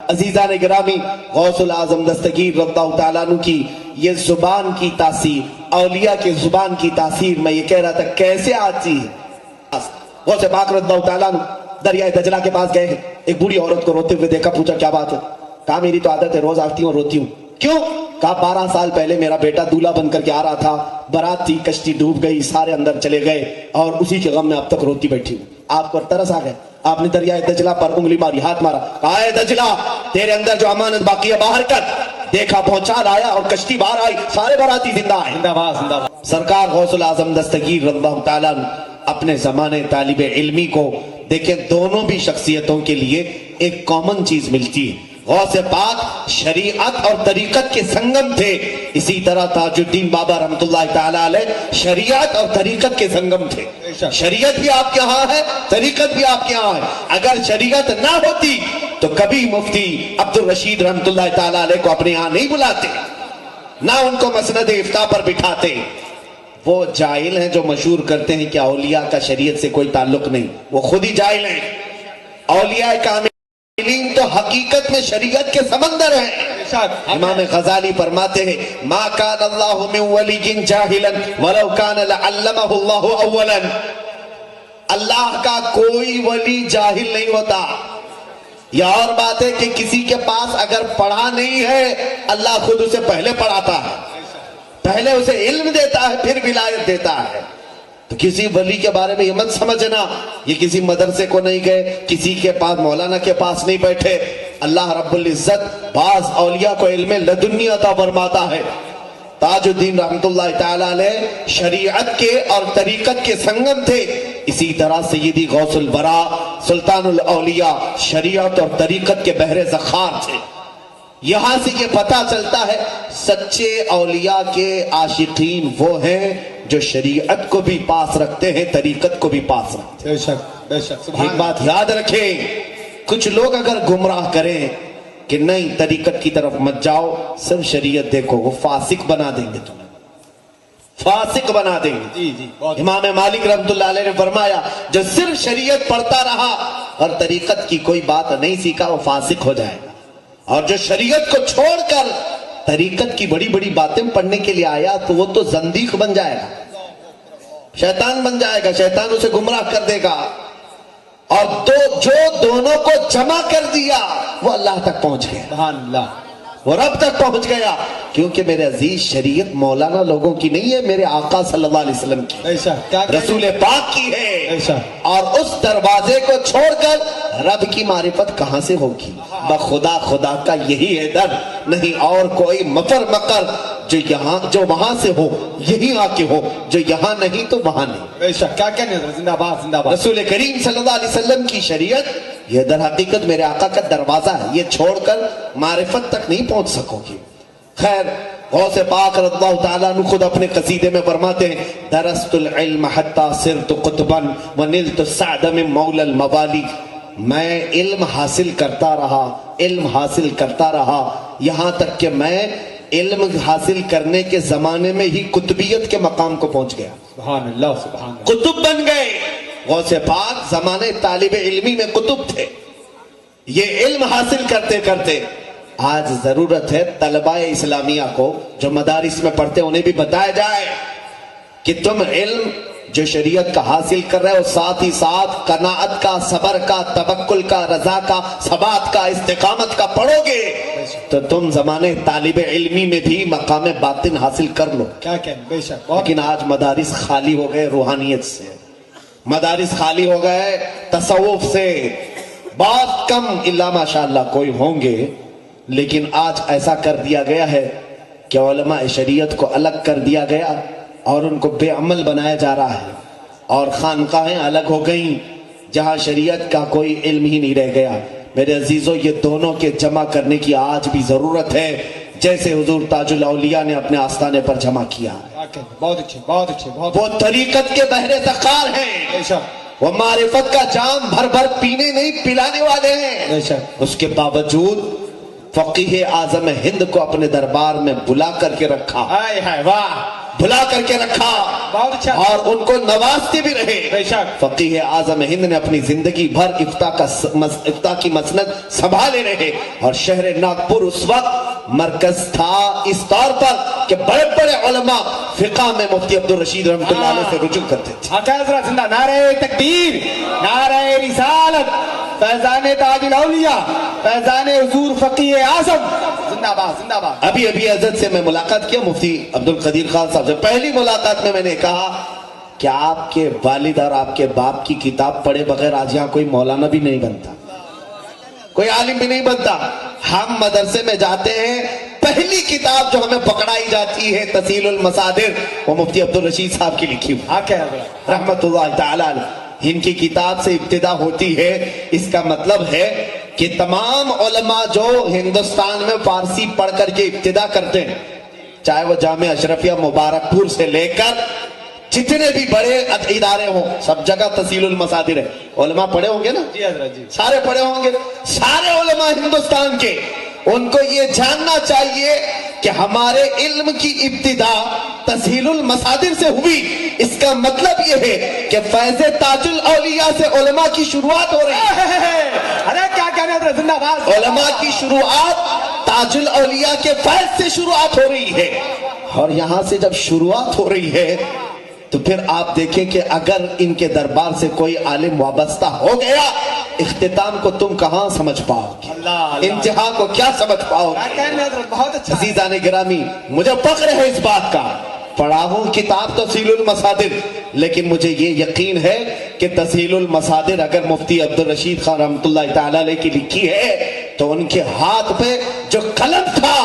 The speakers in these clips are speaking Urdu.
عزیزان گرامی، غوث العظم دستگیر رضی اللہ تعالیٰ عنہ کی یہ زبان کی تاثیر، اولیاء کی زبان کی تاثیر، میں یہ کہہ رہا تھا کیسے آتی ہے۔ غوث پاک رضی اللہ تعالیٰ عنہ دریائے دجلہ کے پاس گئے، ایک بوڑھی عورت کو روتے ہوئے دیکھا، پوچھا کیا بات ہے؟ کہا میری تو عادت ہے روز آتی ہوں روتی ہوں۔ کیوں؟ کہا 12 سال پہلے میرا بیٹا دولہا بن کر کے آ رہا تھا، بارات تھی، کشتی ڈوب گئی، سارے اندر چلے گئے اور اسی کے غم میں اب تک روتی بیٹھی ہوں۔ آپ کو ترس آ گئے، آپ نے دریائے دجلہ پر انگلی ماری، ہاتھ مارا، کہا اے دجلہ تیرے اندر جو امانت باقی ہے باہر کر۔ دیکھا پہنچا لایا اور کشتی باہر آئی، سارے باراتی زندہ آئے۔ سرکار غوث العظم دستگیر رضی اللہ تعالیٰ اپنے زمانے طالب علمی کو دیکھیں، دونوں بھی شخصیتوں کے لیے ایک کامن چیز ملتی ہے۔ غوث پاک شریعت اور طریقت کے سنگم تھے، اسی طرح تاج الدین بابا رحمۃ اللہ تعالیٰ علیہ شریعت اور طریقت کے سنگم تھے۔ شریعت بھی آپ کے ہاں ہے، طریقت بھی آپ کے ہاں ہے۔ اگر شریعت نہ ہوتی تو کبھی مفتی عبد الرشید رحمۃ اللہ تعالیٰ علیہ کو اپنے یہاں نہیں بلاتے، نہ ان کو مسند افتاء پر بٹھاتے۔ وہ جاہل ہیں جو مشہور کرتے ہیں کہ اولیاء کا شریعت سے کوئی تعلق نہیں، وہ خود ہی جاہل ہیں۔ اولیاء کاملین تو حقیقت میں شریعت کے سمندر ہیں۔ امام غزالی فرماتے ہیں ما کان اللہ من ولی جاہلا ولو کان لعلمہ اللہ اولا، اللہ کا کوئی ولی جاہل نہیں ہوتا۔ یہ اور بات ہے کہ کسی کے پاس اگر پڑھا نہیں ہے اللہ خود اسے پہلے پڑھاتا ہے، پہلے اسے علم دیتا ہے پھر ولایت دیتا ہے۔ تو کسی ولی کے بارے میں یہ مت سمجھنا یہ کسی مدرسے کو نہیں گئے، کسی کے پاس مولانا کے پاس نہیں بیٹھے۔ اللہ رب العزت بعض اولیاء کو علم لدنی عطا فرماتا ہے۔ تاج الدین رحمۃ اللہ تعالیٰ علیہ شریعت کے اور طریقت کے سنگم تھے، اسی طرح سیدی غوث البراء سلطان الاولیاء شریعت اور طریقت کے بحر ذخار تھے۔ یہاں سے یہ پتہ چلتا ہے سچے اولیاء کے عاشقین وہ ہیں جو شریعت کو بھی پاس رکھتے ہیں، طریقت کو بھی پاس رکھتے ہیں۔ بے شک بے شک۔ ایک بات یاد رکھیں، کچھ لوگ اگر گمراہ کریں کہ نہیں طریقت کی طرف مت جاؤ، صرف شریعت دیکھو، وہ فاسق بنا دیں گے تمہیں، فاسق بنا دیں گے۔ امام مالک رحمۃ اللہ علیہ نے فرمایا جو صرف شریعت پڑھتا رہا اور طریقت کی کوئی بات نہیں سیکھا وہ فاسق ہو جائے گا، اور جو شریعت کو چھوڑ کر طریقت کی بڑی بڑی باتیں پڑھنے کے لیے آیا تو وہ تو زندیق بن جائے گا، شیطان بن جائے گا، شیطان اسے گمراہ کر دے گا۔ اور جو دونوں کو جمع کر دیا وہ اللہ تک پہنچ گیا، سبحان اللہ، وہ رب تک پہنچ گیا۔ کیونکہ میرے عزیز شریعت مولانا لوگوں کی نہیں ہے، میرے آقا صلی اللہ علیہ وسلم کی، رسول پاک کی ہے۔ اور اس دروازے کو چھوڑ کر رب کی معرفت کہاں سے ہوگی؟ بخدا خدا کا یہی ہے در، نہیں اور کوئی مفر مکر جو وہاں سے ہو یہی آ کے ہو، جو یہاں نہیں تو وہاں نہیں۔ کیا کہنے زندہ باد زندہ باد۔ رسول کریم صلی اللہ علیہ وسلم کی شریعت یہ در حقیقت میرے آقا کا دروازہ ہے، یہ چھوڑ کر معرفت تک نہیں پہنچ سکو گی۔ خیر غوث پاک رضی اللہ تعالیٰ عنہ خود اپنے قصیدے میں فرماتے ہیں درست العلم حتی صرت قطبا ونلت السعد من مولا الموالی، میں علم حاصل کرتا رہا، علم حاصل کرتا رہا، یہاں تک کہ میں علم حاصل کرنے کے زمانے میں ہی قطبیت کے مقام کو پہنچ گیا۔ سبحان اللہ سبحان اللہ، قطب بن گئے۔ غوث پاک زمانے طالب علمی میں قطب تھے، یہ علم حاصل کرتے کرتے آج ضرورت ہے طلباء اسلامیہ کو جو مدارس میں پڑھتے انہیں بھی بتایا جائے کہ تم علم جو شریعت کا حاصل کر رہے ہو ساتھ ہی ساتھ قناعت کا، صبر کا، توکل کا، رضا کا، ثبات کا، استقامت کا پڑھو گے تو تم زمانے طالب علمی میں بھی مقام باطن حاصل کر لو۔ کیا کہنے بے شک۔ لیکن آج مدارس خالی ہو گئے روحانیت سے، مدارس خالی ہو گئے تصوف سے، بہت کم الا ماشاءاللہ کوئی ہوں گے، لیکن آج ایسا کر دیا گیا ہے کہ علماء شریعت کو الگ کر دیا گیا اور ان کو بے عمل بنایا جا رہا ہے، اور خانقاہیں الگ ہو گئیں جہاں شریعت کا کوئی علم ہی نہیں رہ گیا۔ میرے عزیزوں یہ دونوں کے جمع کرنے کی آج بھی ضرورت ہے، جیسے حضور تاج الاولیاء نے اپنے آستانے پر جمع کیا۔ بہت اچھے بہت اچھے۔ وہ طریقت کے بحر ذخار ہیں، وہ معرفت کا جام بھر بھر پینے نہیں پلانے والے ہیں، اس کے باوجود فقیہ اعظم ہند کو اپنے دربار میں بلا کر کے رکھا۔ واہ، بھلا کر کے رکھا بہت اچھا اور ان کو نوازتے بھی رہے. بے شک فقیہ اعظم ہند نے اپنی زندگی بھر افتاء کی مسند سنبھالے رہے اور شہر ناگپور اس وقت مرکز تھا اس طور پر کہ بڑے بڑے علماء فقہ میں مفتی عبدالرشید رحمۃ اللہ علیہ سے رجوع کرتے تھے. آقا حضرت زندہ نعرہ تکبیر، نعرہ رسالت، فیضان تاج الاولیاء، فیضان حضور فقیہ اعظم، زندہ باد زندہ باد. ابھی حضرت سے میں ملاقات کیا مفتی عبدالقدیر خان صاحب سے. پہلی ملاقات میں نے کہا کہ آپ کے والد اور آپ کے باپ کی کتاب پڑھے بغیر آج یہاں کوئی مولانا بھی نہیں بنتا، کوئی عالم بھی نہیں بنتا. ہم مدرسے میں جاتے ہیں، پہلی کتاب جو ہمیں پکڑائی جاتی ہے تسہیل المصادر، وہ مفتی عبدالرشید صاحب کی لکھی ہوئی آقا حضرت رحمت اللہ تعالی علیہ. ان کی کتاب سے ابتدا ہوتی ہے. اس کا مطلب ہے کہ تمام علماء جو ہندوستان میں فارسی پڑھ کر کے ابتدا کرتے ہیں، چاہے وہ جامعہ اشرفیہ مبارک پور سے لے کر جتنے بھی بڑے ادارے ہوں، سب جگہ تسہیل المصادر ہے. علماء پڑھے ہوں گے نا؟ جی حضرت جی. سارے پڑھے ہوں گے. سارے علماء ہندوستان کے، ان کو یہ جاننا چاہیے کہ ہمارے علم کی ابتدا تسہیل المصادر سے ہوئی. اس کا مطلب یہ ہے کہ فیض تاج الاولیاء سے علماء کی شروعات ہو رہی ہے. ارے کیا کہنے حضرت زندہ باد. علماء کی شروعات تاج الاولیاء کے فیض سے شروعات ہو رہی ہے. اور یہاں سے جب شروعات ہو رہی ہے تو پھر آپ دیکھیں کہ اگر ان کے دربار سے کوئی عالم وابستہ ہو گیا، اختتام کو تم کہاں سمجھ پاؤ گے؟ انتہا کو کیا سمجھ پاؤ گے؟ بہت اچھا. عزیزان گرامی، مجھے فخر ہے اس بات کا، پڑھا ہوں کتاب تسہیل المصادر، لیکن مجھے یہ یقین ہے کہ تسہیل المصادر اگر مفتی عبدالرشید خان رحمۃ اللہ تعالی علیہ کی لکھی ہے تو ان کے ہاتھ پہ جو قلم تھا،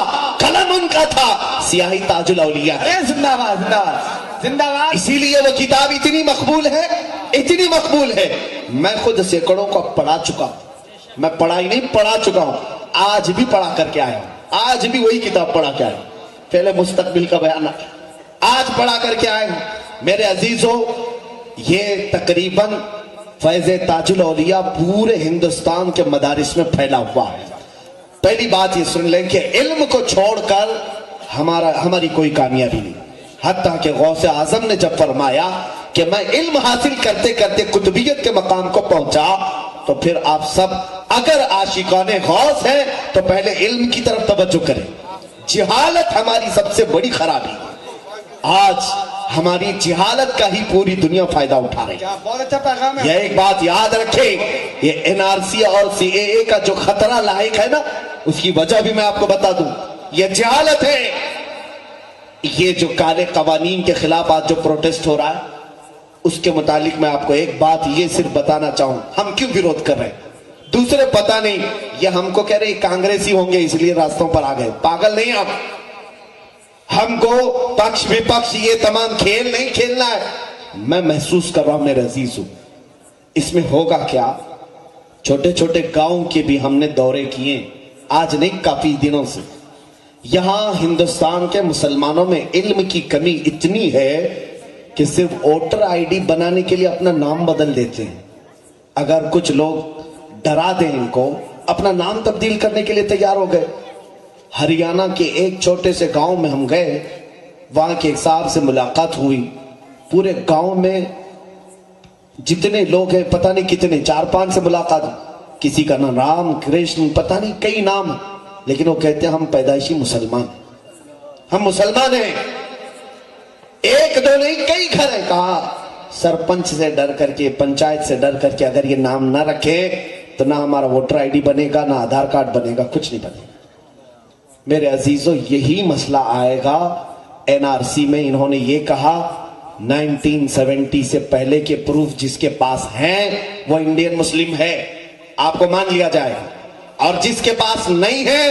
قلم ان کا تھا سیاہی تاج الاولیاء. زندہ باد زندہ باد زندہ باد. اسی لیے وہ کتاب اتنی مقبول ہے، اتنی مقبول ہے. میں خود سینکڑوں کو پڑھا چکا ہوں. میں پڑھائی نہیں پڑھا چکا ہوں. آج بھی پڑھا کر کے آیا ہوں، آج بھی وہی کتاب پڑھا کے آیا ہوں. پہلے مستقبل کا بیان آج پڑھا کر کے آئے ہوں. میرے عزیزوں، یہ تقریباً فیض تاج الاولیاء پورے ہندوستان کے مدارس میں پھیلا ہوا ہے. پہلی بات یہ سن لیں کہ علم کو چھوڑ کر ہماری کوئی کامیابی نہیں. حتیٰ کہ غوث اعظم نے جب فرمایا کہ میں علم حاصل کرتے کرتے قطبیت کے مقام کو پہنچا، تو پھر آپ سب اگر عاشقان غوث ہیں تو پہلے علم کی طرف توجہ کریں. جہالت ہماری سب سے بڑی خرابی ہے. آج ہماری جہالت کا ہی پوری دنیا فائدہ اٹھا رہی ہے. بہت اچھا پیغام ہے. یہ ایک بات یاد رکھیں، یہ NRC اور CAA کا جو خطرہ لاحق ہے نا، اس کی وجہ بھی میں آپ کو بتا دوں، یہ جہالت ہے. یہ جو کالے قوانین کے خلاف آج جو پروٹیسٹ ہو رہا ہے، اس کے متعلق میں آپ کو ایک بات یہ صرف بتانا چاہوں، ہم کیوں ویرودھ کر رہے ہیں. دوسرے پتہ نہیں، یہ ہم کو کہہ رہے کانگریسی ہوں گے اس لیے راستوں پر آ گئے. پاگل نہیں ہم کو پکش وپکش یہ تمام کھیل نہیں کھیلنا ہے. میں محسوس کر رہا ہوں میرے عزیز ہوں، اس میں ہوگا کیا. چھوٹے چھوٹے گاؤں کے بھی ہم نے دورے کیے، آج نہیں کافی دنوں سے. یہاں ہندوستان کے مسلمانوں میں علم کی کمی اتنی ہے کہ صرف ووٹر آئی ڈی بنانے کے لیے اپنا نام بدل دیتے ہیں. اگر کچھ لوگ ڈرا دیں ان کو، اپنا نام تبدیل کرنے کے لیے تیار ہو گئے. ہریانہ کے ایک چھوٹے سے گاؤں میں ہم گئے، وہاں کے ایک صاحب سے ملاقات ہوئی. پورے گاؤں میں جتنے لوگ ہیں پتہ نہیں کتنے، 4-5 سے ملاقات. کسی کا نام رام کرشن پتہ نہیں کئی نام، لیکن وہ کہتے ہیں ہم پیدائشی مسلمان، ہم مسلمان ہیں. ایک دو نہیں کئی گھر ہیں. کہا سرپنچ سے ڈر کر کے، پنچایت سے ڈر کر کے اگر یہ نام نہ رکھے تو نہ ہمارا ووٹر آئی ڈی بنے گا، نہ آدھار کارڈ بنے گا، کچھ نہیں بنے گا. میرے عزیزوں، یہی مسئلہ آئے گا NRC میں. انہوں نے یہ کہا 1970 سے پہلے کے پروف جس کے پاس ہیں وہ انڈین مسلم ہے، آپ کو مان لیا جائے گا. اور جس کے پاس نہیں ہے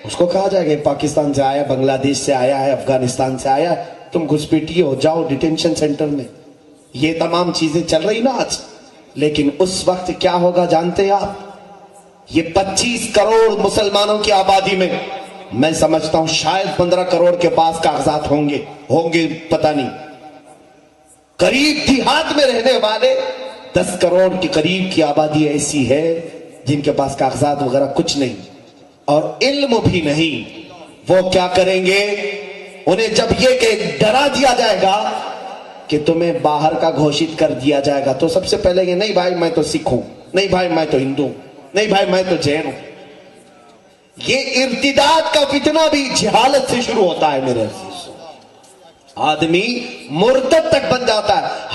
اس کو کہا جائے گا پاکستان سے آیا، بنگلہ دیش سے آیا ہے، افغانستان سے آیا ہے، تم گھسپیٹیے ہو جاؤ ڈیٹینشن سینٹر میں. یہ تمام چیزیں چل رہی نا آج. لیکن اس وقت کیا ہوگا جانتے ہیں آپ؟ یہ 25 کروڑ مسلمانوں کی آبادی میں میں سمجھتا ہوں شاید 15 کروڑ کے پاس کاغذات ہوں گے پتہ نہیں. قریب دیہات میں رہنے والے 10 کروڑ کے قریب کی آبادی ایسی ہے جن کے پاس کاغذات وغیرہ کچھ نہیں اور علم بھی نہیں. وہ کیا کریں گے؟ انہیں جب یہ کہ ڈرا دیا جائے گا کہ تمہیں باہر کا گھوشت کر دیا جائے گا تو سب سے پہلے یہ نہیں بھائی میں تو سکھ ہوں، نہیں بھائی میں تو ہندو ہوں، نہیں بھائی میں تو جین ہوں. یہ ارتداد کا فتنہ بھی جہالت سے شروع ہوتا ہے میرے عزیز. آدمی مرتد تک بن جاتا ہے.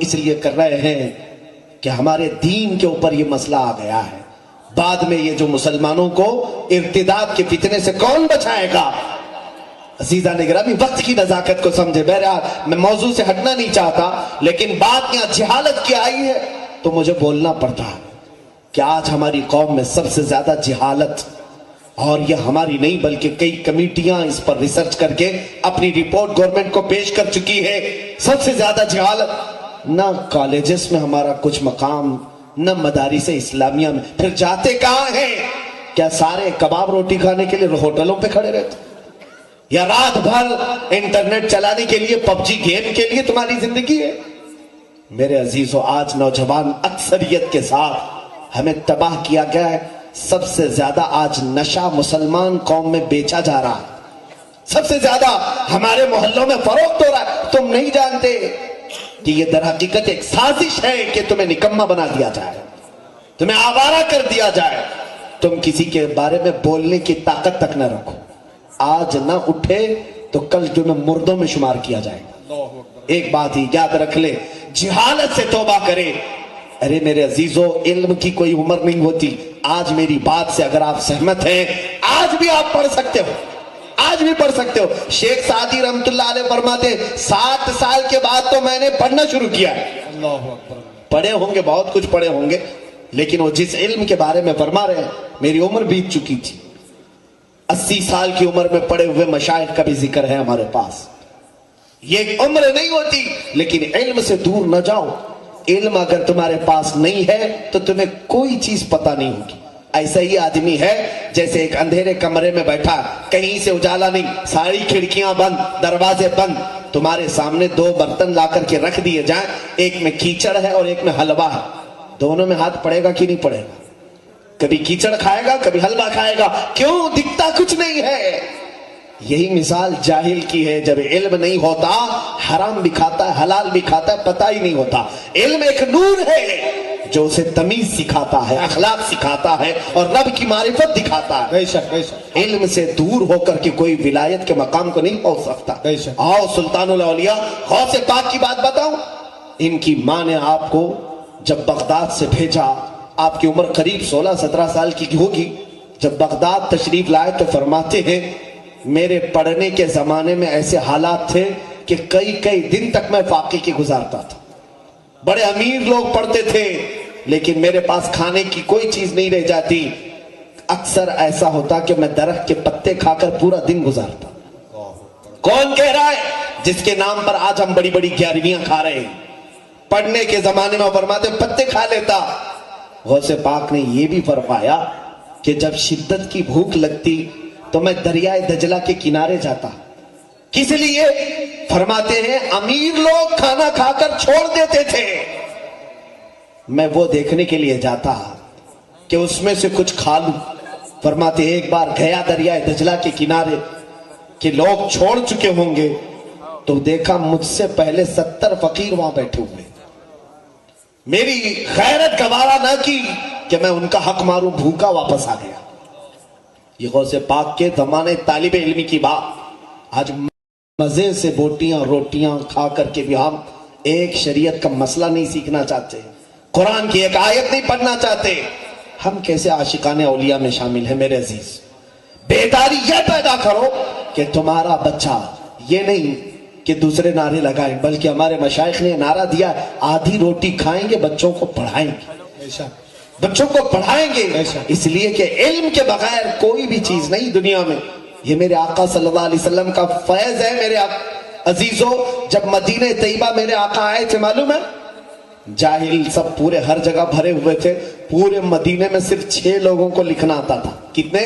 اس لیے کر رہے ہیں کہ ہمارے دین کے اوپر یہ مسئلہ آ گیا ہے. بعد میں یہ جو مسلمانوں کو ارتداد کے فتنے سے کون بچائے گا؟ عزیزان گرامی وقت کی نزاکت کو سمجھے. بہرحال میں موضوع سے ہٹنا نہیں چاہتا لیکن بات یہاں جہالت کی آئی ہے تو مجھے بولنا پڑتا ہے کہ آج ہماری قوم میں سب سے زیادہ جہالت، اور یہ ہماری نہیں بلکہ کئی کمیٹیاں اس پر ریسرچ کر کے اپنی رپورٹ گورنمنٹ کو پیش کر چکی ہے. سب سے زیادہ جہالت. نہ کالجز میں ہمارا کچھ مقام، نہ مدارس اسلامیہ میں. پھر جاتے کہاں ہیں؟ کیا سارے کباب روٹی کھانے کے لیے ہوٹلوں پہ کھڑے رہتے، یا رات بھر انٹرنیٹ چلانے کے لیے پب جی گیم کے لیے تمہاری زندگی ہے؟ میرے عزیزو آج نوجوان اکثریت کے ساتھ ہمیں تباہ کیا گیا ہے. سب سے زیادہ آج نشہ مسلمان قوم میں بیچا جا رہا ہے، سب سے زیادہ ہمارے محلوں میں فروخت ہو رہا ہے. تم نہیں جانتے کہ یہ در حقیقت ایک سازش ہے کہ تمہیں نکمہ بنا دیا جائے، تمہیں آوارہ کر دیا جائے. تم کسی کے بارے میں بولنے کی طاقت تک نہ رکھو. آج نہ اٹھے تو کل تمہیں مردوں میں شمار کیا جائے گا. ایک بات ہی یاد رکھ لے، جہالت سے توبہ کرے. ارے میرے عزیزو علم کی کوئی عمر نہیں ہوتی. آج میری بات سے اگر آپ سہمت ہیں آج بھی آپ پڑھ سکتے ہو، آج بھی پڑھ سکتے ہو. شیخ سعدی رحمت اللہ علیہ فرماتے 7 سال کے بعد تو میں نے پڑھنا شروع کیا ہے. پڑھے ہوں گے، بہت کچھ پڑھے ہوں گے، لیکن وہ جس علم کے بارے میں فرما رہے ہیں میری عمر بیت چکی تھی. 80 سال کی عمر میں پڑے ہوئے مشائخ کا بھی ذکر ہے ہمارے پاس. یہ عمر نہیں ہوتی لیکن علم سے دور نہ جاؤ. علم اگر تمہارے پاس نہیں ہے تو تمہیں کوئی چیز پتہ نہیں ہوگی. ایسا ہی آدمی ہے جیسے ایک اندھیرے کمرے میں بیٹھا، کہیں سے اجالا نہیں، ساری کھڑکیاں بند، دروازے بند. تمہارے سامنے 2 برتن لا کر کے رکھ دیے جائیں، ایک میں کیچڑ ہے اور ایک میں حلوہ ہے. دونوں میں ہاتھ پڑے گا کہ نہیں پڑے گا؟ کبھی کیچڑ کھائے گا، کبھی حلوہ کھائے گا. کیوں؟ دکھتا کچھ نہیں ہے. یہی مثال جاہل کی ہے. جب علم نہیں ہوتا حرام بھی کھاتا ہے، حلال بھی کھاتا ہے، پتہ ہی نہیں ہوتا. علم ایک نور ہے جو اسے تمیز سکھاتا ہے، اخلاق سکھاتا ہے اور رب کی معرفت دکھاتا ہے. بے شک بے شک. علم سے دور ہو کر کے کوئی ولایت کے مقام کو نہیں پہنچ سکتا. بے شک. آؤ سلطان الاولیاء غوث پاک کی بات بتاؤں. ان کی ماں نے آپ کو جب بغداد سے بھیجا، آپ کی عمر قریب 16-17 سال کی ہوگی. جب بغداد تشریف لائے تو فرماتے ہیں میرے پڑھنے کے زمانے میں ایسے حالات تھے کہ کئی دن تک میں فاقے کی گزارتا تھا. بڑے امیر لوگ پڑھتے تھے لیکن میرے پاس کھانے کی کوئی چیز نہیں رہ جاتی. اکثر ایسا ہوتا کہ میں درخت کے پتے کھا کر پورا دن گزارتا. کون کہہ رہا ہے؟ جس کے نام پر آج ہم بڑی بڑی 11ویاں کھا رہے ہیں. پڑھنے کے زمانے میں فرماتے پتے کھا لیتا. غوث پاک نے یہ بھی فرمایا کہ جب شدت کی بھوک لگتی تو میں دریائے دجلہ کے کنارے جاتا. کس لیے؟ فرماتے ہیں امیر لوگ کھانا کھا کر چھوڑ دیتے تھے، میں وہ دیکھنے کے لیے جاتا کہ اس میں سے کچھ کھا لوں. فرماتے ایک بار گیا دریائے دجلہ کے کنارے کہ لوگ چھوڑ چکے ہوں گے تو دیکھا مجھ سے پہلے 70 فقیر وہاں بیٹھے ہوئے. میری غیرت گوارا نہ کی کہ میں ان کا حق ماروں، بھوکا واپس آ گیا. یہ غوث پاک کے زمانے طالب علمی کی بات. آج مزے سے بوٹیاں روٹیاں کھا کر کے بھی ہم ایک شریعت کا مسئلہ نہیں سیکھنا چاہتے، قرآن کی ایک آیت نہیں پڑھنا چاہتے. ہم کیسے عاشقان اولیاء میں شامل ہیں میرے عزیز؟ بیداری یہ پیدا کرو کہ تمہارا بچہ یہ نہیں کہ دوسرے نعرے لگائیں، بلکہ ہمارے مشائخ نے نعرہ دیا آدھی روٹی کھائیں گے بچوں کو پڑھائیں گے، بچوں کو پڑھائیں گے. اس لیے کہ علم کے بغیر کوئی بھی چیز نہیں دنیا میں. یہ میرے آقا صلی اللہ علیہ وسلم کا فیض ہے میرے عزیزو. جب مدینہ طیبہ میرے آقا آئے تھے معلوم ہے جاہل سب پورے ہر جگہ بھرے ہوئے تھے. پورے مدینے میں صرف 6 لوگوں کو لکھنا آتا تھا. کتنے؟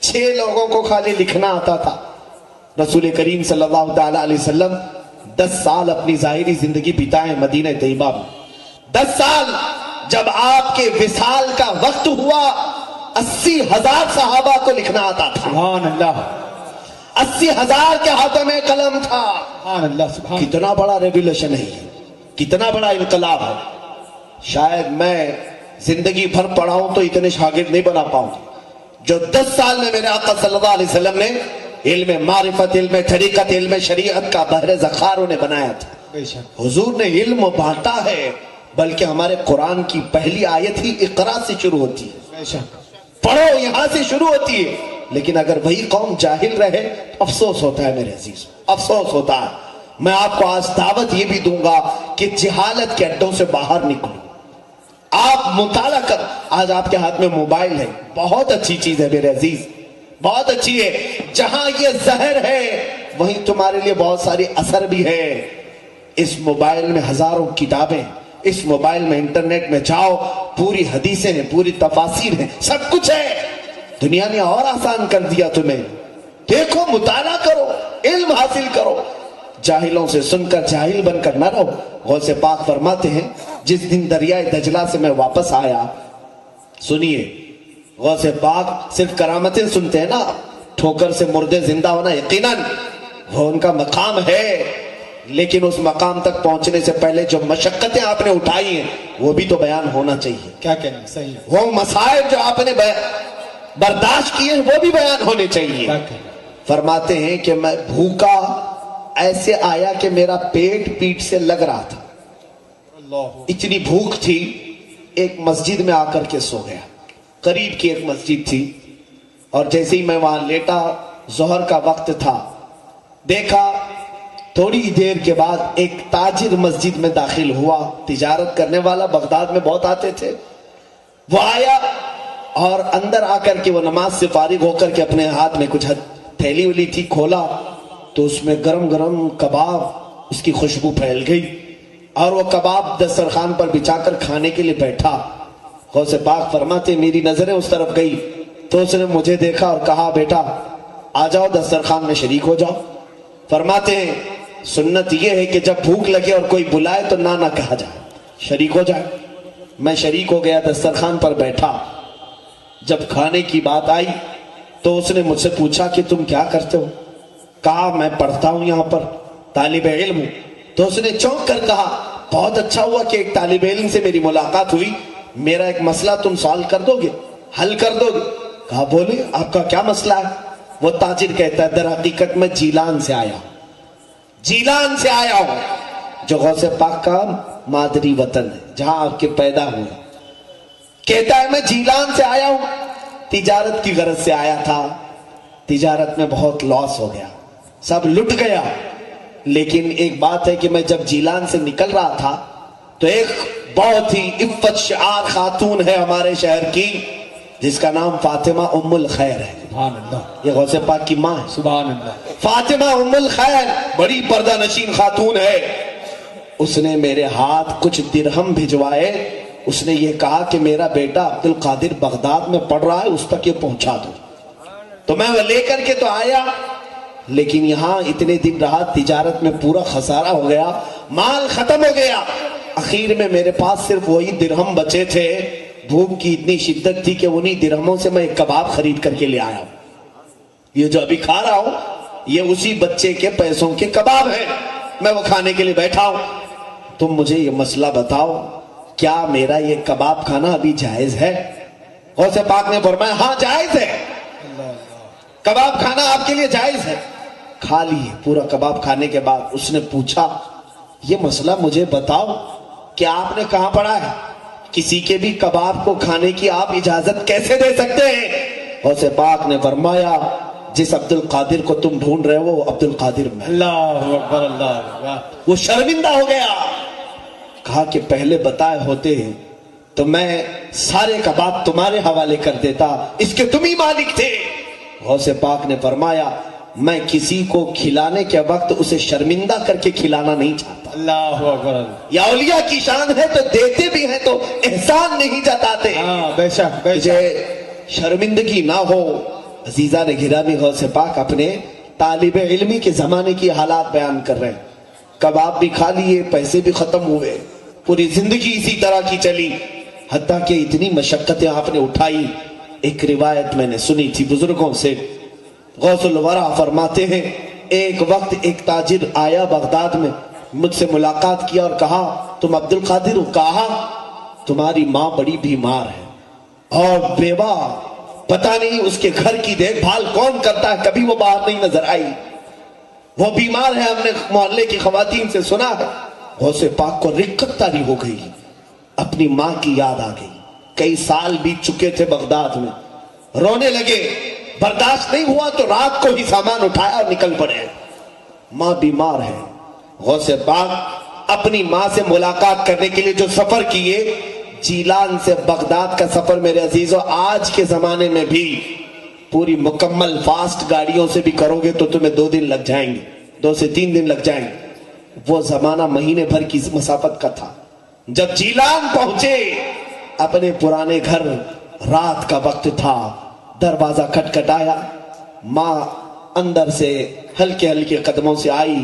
6 لوگوں کو خالی لکھنا آتا تھا. رسول کریم صلی اللہ تعالی علیہ وسلم 10 سال اپنی ظاہری زندگی بتائیں مدینہ طیبہ میں. 10 سال. جب آپ کے وصال کا وقت ہوا 80,000 صحابہ کو لکھنا آتا تھا. سبحان اللہ. 80,000 کے ہاتھوں میں قلم تھا. سبحان اللہ سبحان اللہ. کتنا بڑا ریولیوشن ہے یہ, کتنا بڑا انقلاب ہے. شاید میں زندگی بھر پڑھاؤں تو اتنے شاگرد نہیں بنا پاؤں جو 10 سال میں میرے آقا صلی اللہ علیہ وسلم نے علم معرفت, علم طریقت, علم شریعت کا بحر ذخار انہیں بنایا تھا. بے شک. حضور نے علم بانٹا ہے, بلکہ ہمارے قرآن کی پہلی آیت ہی اقرا سے شروع ہوتی ہے. بے شک. پڑھو, یہاں سے شروع ہوتی ہے. لیکن اگر وہی قوم جاہل رہے تو افسوس ہوتا ہے میرے عزیز, افسوس ہوتا ہے. میں آپ کو آج دعوت یہ بھی دوں گا کہ جہالت کے اڈوں سے باہر نکلو. آپ مطالعہ کر. آج آپ کے ہاتھ میں موبائل ہے, بہت اچھی چیز ہے میرے عزیز, بہت اچھی ہے. جہاں یہ زہر ہے وہیں تمہارے لیے بہت ساری اثر بھی ہے. اس موبائل میں ہزاروں کتابیں, اس موبائل میں انٹرنیٹ میں جاؤ, پوری حدیثیں ہیں, پوری تفاسیر ہیں, سب کچھ ہے. دنیا نے اور آسان کر دیا تمہیں. دیکھو, مطالعہ کرو, علم حاصل کرو. جاہلوں سے سن کر جاہل بن کر نہ رہو. غوث پاک فرماتے ہیں جس دن دریائے دجلہ سے میں واپس آیا, سنیے, غوث پاک صرف کرامتیں سنتے ہیں نا, ٹھوکر سے مردے زندہ ہونا یقیناً وہ ان کا مقام ہے, لیکن اس مقام تک پہنچنے سے پہلے جو مشقتیں آپ نے اٹھائی ہیں وہ بھی تو بیان ہونا چاہیے. کیا کہنا صحیح ہے. وہ مسائل جو آپ نے برداشت کیے ہیں وہ بھی بیان ہونے چاہیے. کیا کہنا. فرماتے ہیں کہ میں بھوکا ایسے آیا کہ میرا پیٹ پیٹ سے لگ رہا تھا, اللہ. اتنی بھوک تھی. ایک مسجد میں آ کر کے سو گیا, قریب کی ایک مسجد تھی, اور جیسے ہی میں وہاں لیٹا, ظہر کا وقت تھا, دیکھا تھوڑی دیر کے بعد ایک تاجر مسجد میں داخل ہوا, تجارت کرنے والا, بغداد میں بہت آتے تھے. وہ آیا اور اندر آ کر کے وہ نماز سے فارغ ہو کر کے اپنے ہاتھ میں کچھ تھیلی ولی تھی, کھولا تو اس میں گرم گرم کباب, اس کی خوشبو پھیل گئی, اور وہ کباب دسترخوان پر بچھا کر کھانے کے لیے بیٹھا. غوث پاک فرماتے میری نظریں اس طرف گئی تو اس نے مجھے دیکھا اور کہا بیٹا آ جاؤ دسترخوان میں شریک ہو جاؤ. فرماتے ہیں سنت یہ ہے کہ جب بھوک لگے اور کوئی بلائے تو نہ کہا جائے, شریک ہو جائے. میں شریک ہو گیا, دسترخوان پر بیٹھا. جب کھانے کی بات آئی تو اس نے مجھ سے پوچھا کہ تم کیا کرتے ہو. کہا میں پڑھتا ہوں, یہاں پر طالب علم ہوں. تو اس نے چونک کر کہا بہت اچھا ہوا کہ ایک طالب علم سے میری ملاقات ہوئی, میرا ایک مسئلہ تم سالو کر دو گے, حل کر دو گے. کہا بولے آپ کا کیا مسئلہ ہے. وہ تاجر کہتا ہے در حقیقت میں جیلان سے آیا, جیلان سے آیا ہوں, جو غوث پاک کا مادری وطن ہے, جہاں آپ کے پیدا ہوئے. کہتا ہے میں جیلان سے آیا ہوں, تجارت کی غرض سے آیا تھا, تجارت میں بہت لاس ہو گیا, سب لٹ گیا. لیکن ایک بات ہے کہ میں جب جیلان سے نکل رہا تھا تو ایک بہت ہی عفت شعار خاتون ہے ہمارے شہر کی, جس کا نام فاطمہ ام الخیر ہے. سبحان اللہ. یہ غوث پاک کی ماں ہے. سبحان اللہ. فاطمہ ام الخیر بڑی پردہ نشین خاتون ہے. اس نے میرے ہاتھ کچھ درہم بھجوائے. اس نے یہ کہا کہ میرا بیٹا عبد القادر بغداد میں پڑھ رہا ہے, اس تک یہ پہنچا دو. تو میں وہ لے کر کے تو آیا, لیکن یہاں اتنے دن رہا, تجارت میں پورا خسارہ ہو گیا, مال ختم ہو گیا. اخیر میں میرے پاس صرف وہی درہم بچے تھے. بھوک کی اتنی شدت تھی کہ انہی درہموں سے میں ایک کباب خرید کر کے لے آیا ہوں. یہ جو ابھی کھا رہا ہوں یہ اسی بچے کے پیسوں کے کباب ہیں, میں وہ کھانے کے لیے بیٹھا ہوں. تم مجھے یہ مسئلہ بتاؤ, کیا میرا یہ کباب کھانا ابھی جائز ہے؟ غوث پاک نے فرمایا ہاں جائز ہے, کباب کھانا آپ کے لیے جائز ہے. کھا لیے. پورا کباب کھانے کے بعد اس نے پوچھا یہ مسئلہ مجھے بتاؤ, کیا آپ نے کہاں پڑھا ہے کسی کے بھی کباب کو کھانے کی آپ اجازت کیسے دے سکتے ہیں؟ غوث پاک نے فرمایا جس عبد القادر کو تم ڈھونڈ رہے ہو وہ عبد القادر میں. اللہ اکبر. اللہ. وہ شرمندہ ہو گیا. کہا کہ پہلے بتائے ہوتے ہیں تو میں سارے کباب تمہارے حوالے کر دیتا, اس کے تم ہی مالک تھے. غوث پاک نے فرمایا میں کسی کو کھلانے کے وقت اسے شرمندہ کر کے کھلانا نہیں چاہتا. اللہ اکبر. یا اولیاء کی شان ہے تو دیتے بھی ہیں تو احسان نہیں جتاتے. ہاں بے شک بے شک. مجھے شرمندگی نہ ہو. عزیزان گرامی, غوث پاک اپنے طالب علمی کے زمانے کی حالات بیان کر رہے ہیں. کباب بھی کھا لیے, پیسے بھی ختم ہوئے, پوری زندگی اسی طرح کی چلی, حتیٰ کہ اتنی مشقتیں آپ نے اٹھائی. ایک روایت میں نے سنی تھی بزرگوں سے, غوث الورا فرماتے ہیں ایک وقت ایک تاجر آیا بغداد میں، مجھ سے ملاقات کیا اور کہا تم عبد القادر ہو؟ کہا تمہاری ماں بڑی بیمار ہے اور بیوہ، پتہ نہیں اس کے گھر کی دیکھ بھال کون کرتا ہے، کبھی وہ باہر نہیں نظر آئی، وہ بیمار ہے، ہم نے محلے کی خواتین سے سنا ہے۔ غوث پاک کو رقت طاری ہو گئی، اپنی ماں کی یاد آ گئی، کئی سال بیت چکے تھے بغداد میں، رونے لگے، برداشت نہیں ہوا تو رات کو ہی سامان اٹھایا اور نکل پڑے۔ ماں بیمار ہے، غوث پاک اپنی ماں سے ملاقات کرنے کے لیے جو سفر کیے، جیلان سے بغداد کا سفر میرے عزیزو آج کے زمانے میں بھی پوری مکمل فاسٹ گاڑیوں سے بھی کرو گے تو تمہیں 2 دن لگ جائیں گے، 2 سے 3 دن لگ جائیں گے۔ وہ زمانہ مہینے بھر کی مسافت کا تھا۔ جب جیلان پہنچے اپنے پرانے گھر، رات کا وقت تھا، دروازہ کھٹکھٹایا، ماں اندر سے ہلکے ہلکے قدموں سے آئی،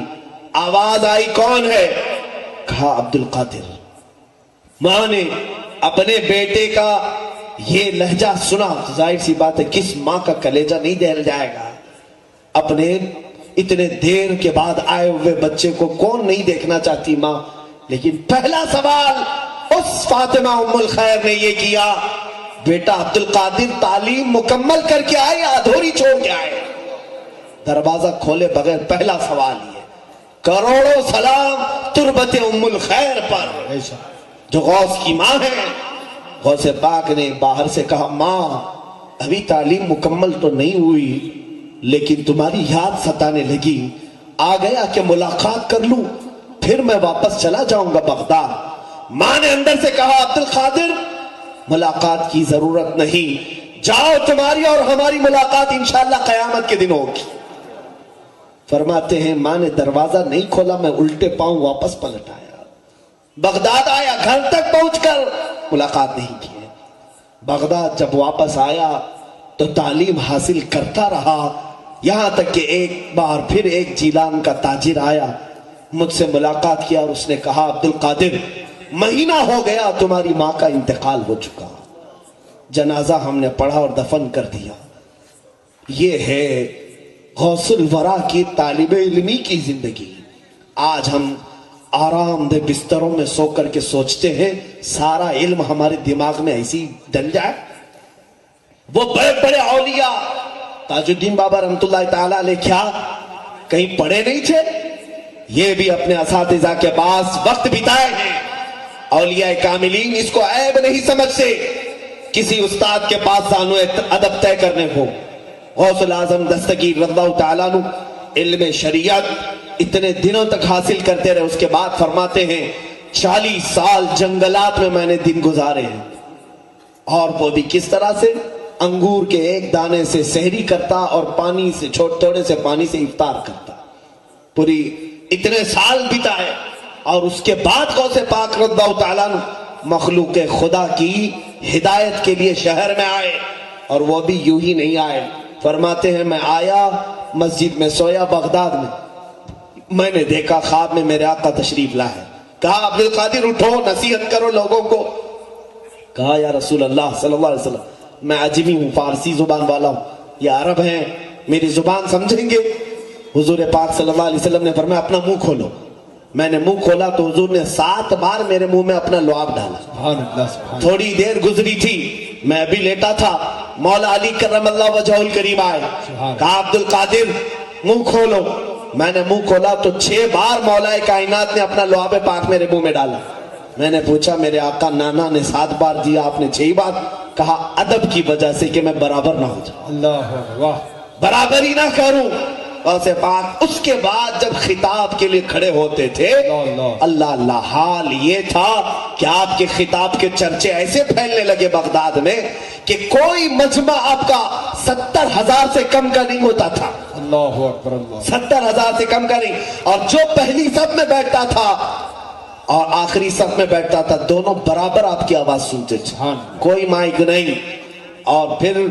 آواز آئی کون ہے؟ کہا عبد القادر۔ ماں نے اپنے بیٹے کا یہ لہجہ سنا، ظاہر سی بات ہے کس ماں کا کلیجہ نہیں دہل جائے گا، اپنے اتنے دیر کے بعد آئے ہوئے بچے کو کون نہیں دیکھنا چاہتی ماں۔ لیکن پہلا سوال اس فاطمہ ام الخیر نے یہ کیا، بیٹا عبد القادر تعلیم مکمل کر کے آئے یا ادھوری چھوڑ کے آئے؟ دروازہ کھولے بغیر پہلا سوال یہ، کروڑوں سلام تربت ام الخیر پر جو غوث کی ماں ہے۔ غوث پاک نے باہر سے کہا ماں ابھی تعلیم مکمل تو نہیں ہوئی لیکن تمہاری یاد ستانے لگی، آ گیا کہ ملاقات کر لوں، پھر میں واپس چلا جاؤں گا بغداد۔ ماں نے اندر سے کہا عبد القادر ملاقات کی ضرورت نہیں، جاؤ تمہاری اور ہماری ملاقات انشاءاللہ قیامت کے دن ہوگی۔ فرماتے ہیں ماں نے دروازہ نہیں کھولا، میں الٹے پاؤں واپس پلٹ آیا، بغداد آیا، گھر تک پہنچ کر ملاقات نہیں کی۔ بغداد جب واپس آیا تو تعلیم حاصل کرتا رہا، یہاں تک کہ ایک بار پھر ایک جیلان کا تاجر آیا، مجھ سے ملاقات کیا اور اس نے کہا عبد القادر مہینہ ہو گیا تمہاری ماں کا انتقال ہو چکا، جنازہ ہم نے پڑھا اور دفن کر دیا۔ یہ ہے غوث الورا کی طالب علمی کی زندگی۔ آج ہم آرام دہ بستروں میں سو کر کے سوچتے ہیں سارا علم ہمارے دماغ میں ایسی ڈل جائے۔ وہ بڑے بڑے اولیاء، تاج الدین بابا رحمت اللہ تعالیٰ علیہ کیا کہیں پڑھے نہیں تھے؟ یہ بھی اپنے اساتذہ کے پاس وقت بتائے ہیں۔ اولیاء کاملین اس کو عیب نہیں سمجھتے کسی استاد کے پاس زانو ادب طے کرنے کو۔ غوث الاعظم دستگیر رضی اللہ تعالیٰ عنہ علم شریعت اتنے دنوں تک حاصل کرتے رہے، اس کے بعد فرماتے ہیں 40 سال جنگلات میں نے دن گزارے ہیں، اور وہ بھی کس طرح سے؟ انگور کے ایک دانے سے سحری کرتا اور پانی سے تھوڑے سے پانی سے افطار کرتا، پوری اتنے سال بتائے۔ اور اس کے بعد غوث پاک رضی اللہ تعالیٰ عنہ مخلوق خدا کی ہدایت کے لیے شہر میں آئے، اور وہ بھی یوں ہی نہیں آئے۔ فرماتے ہیں میں آیا، مسجد میں سویا بغداد میں نے دیکھا خواب میں میرے آقا تشریف لائے، کہا عبد القادر اٹھو نصیحت کرو لوگوں کو۔ کہا یا رسول اللہ صلی اللہ علیہ وسلم میں عجمی ہوں، فارسی زبان والا ہوں، یہ عرب ہیں، میری زبان سمجھیں گے؟ حضور پاک صلی اللہ علیہ وسلم نے فرمایا اپنا منہ کھولو۔ میں نے منہ کھولا تو حضور نے 7 بار میرے منہ میں اپنا لعاب ڈالا۔ سبحان اللہ، سبحان تھوڑی دیر گزری تھی، میں ابھی لیٹا تھا، مولا علی کرم اللہ وجہہ الکریم آئے، کہا عبد القادر منہ کھولو۔ میں نے منہ کھولا تو 6 بار مولا کائنات نے اپنا لعاب پاک میرے منہ میں ڈالا۔ میں نے پوچھا میرے آقا نانا نے 7 بار دیا، آپ نے 6 بار؟ کہا ادب کی وجہ سے کہ میں برابر نہ ہو جاؤں، اللہ، واہ، برابر ہی نہ کروں۔ غوث پاک اس کے بعد جب خطاب کے لیے کھڑے ہوتے تھے، اللہ اللہ، حال یہ تھا کہ آپ کے خطاب کے چرچے ایسے پھیلنے لگے بغداد میں کہ کوئی مجمع آپ کا 70,000 سے کم کا نہیں ہوتا تھا، اللہ اکبر، اللہ، 70,000 سے کم کا نہیں۔ اور جو پہلی صف میں بیٹھتا تھا اور آخری صف میں بیٹھتا تھا، دونوں برابر آپ کی آواز سنتے تھے، کوئی مائک نہیں۔ اور پھر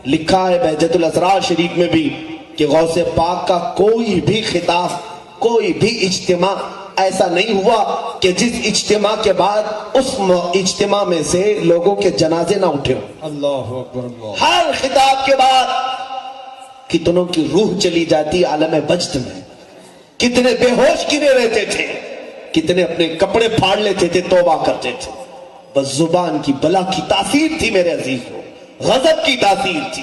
لکھا ہے بہجت الاسرار شریف میں بھی کہ غوث پاک کا کوئی بھی خطاب، کوئی بھی اجتماع ایسا نہیں ہوا کہ جس اجتماع کے بعد اس اجتماع میں سے لوگوں کے جنازے نہ اٹھے ہوں۔ اللہ اکبر، اللہ، ہر خطاب کے بعد کتنوں کی روح چلی جاتی عالم وجد میں، کتنے بے ہوش گرے رہتے تھے، کتنے اپنے کپڑے پھاڑ لیتے تھے، توبہ کرتے تھے۔ بس زبان کی بلا کی تاثیر تھی میرے عزیزوں، غضب کی تاثیر تھی،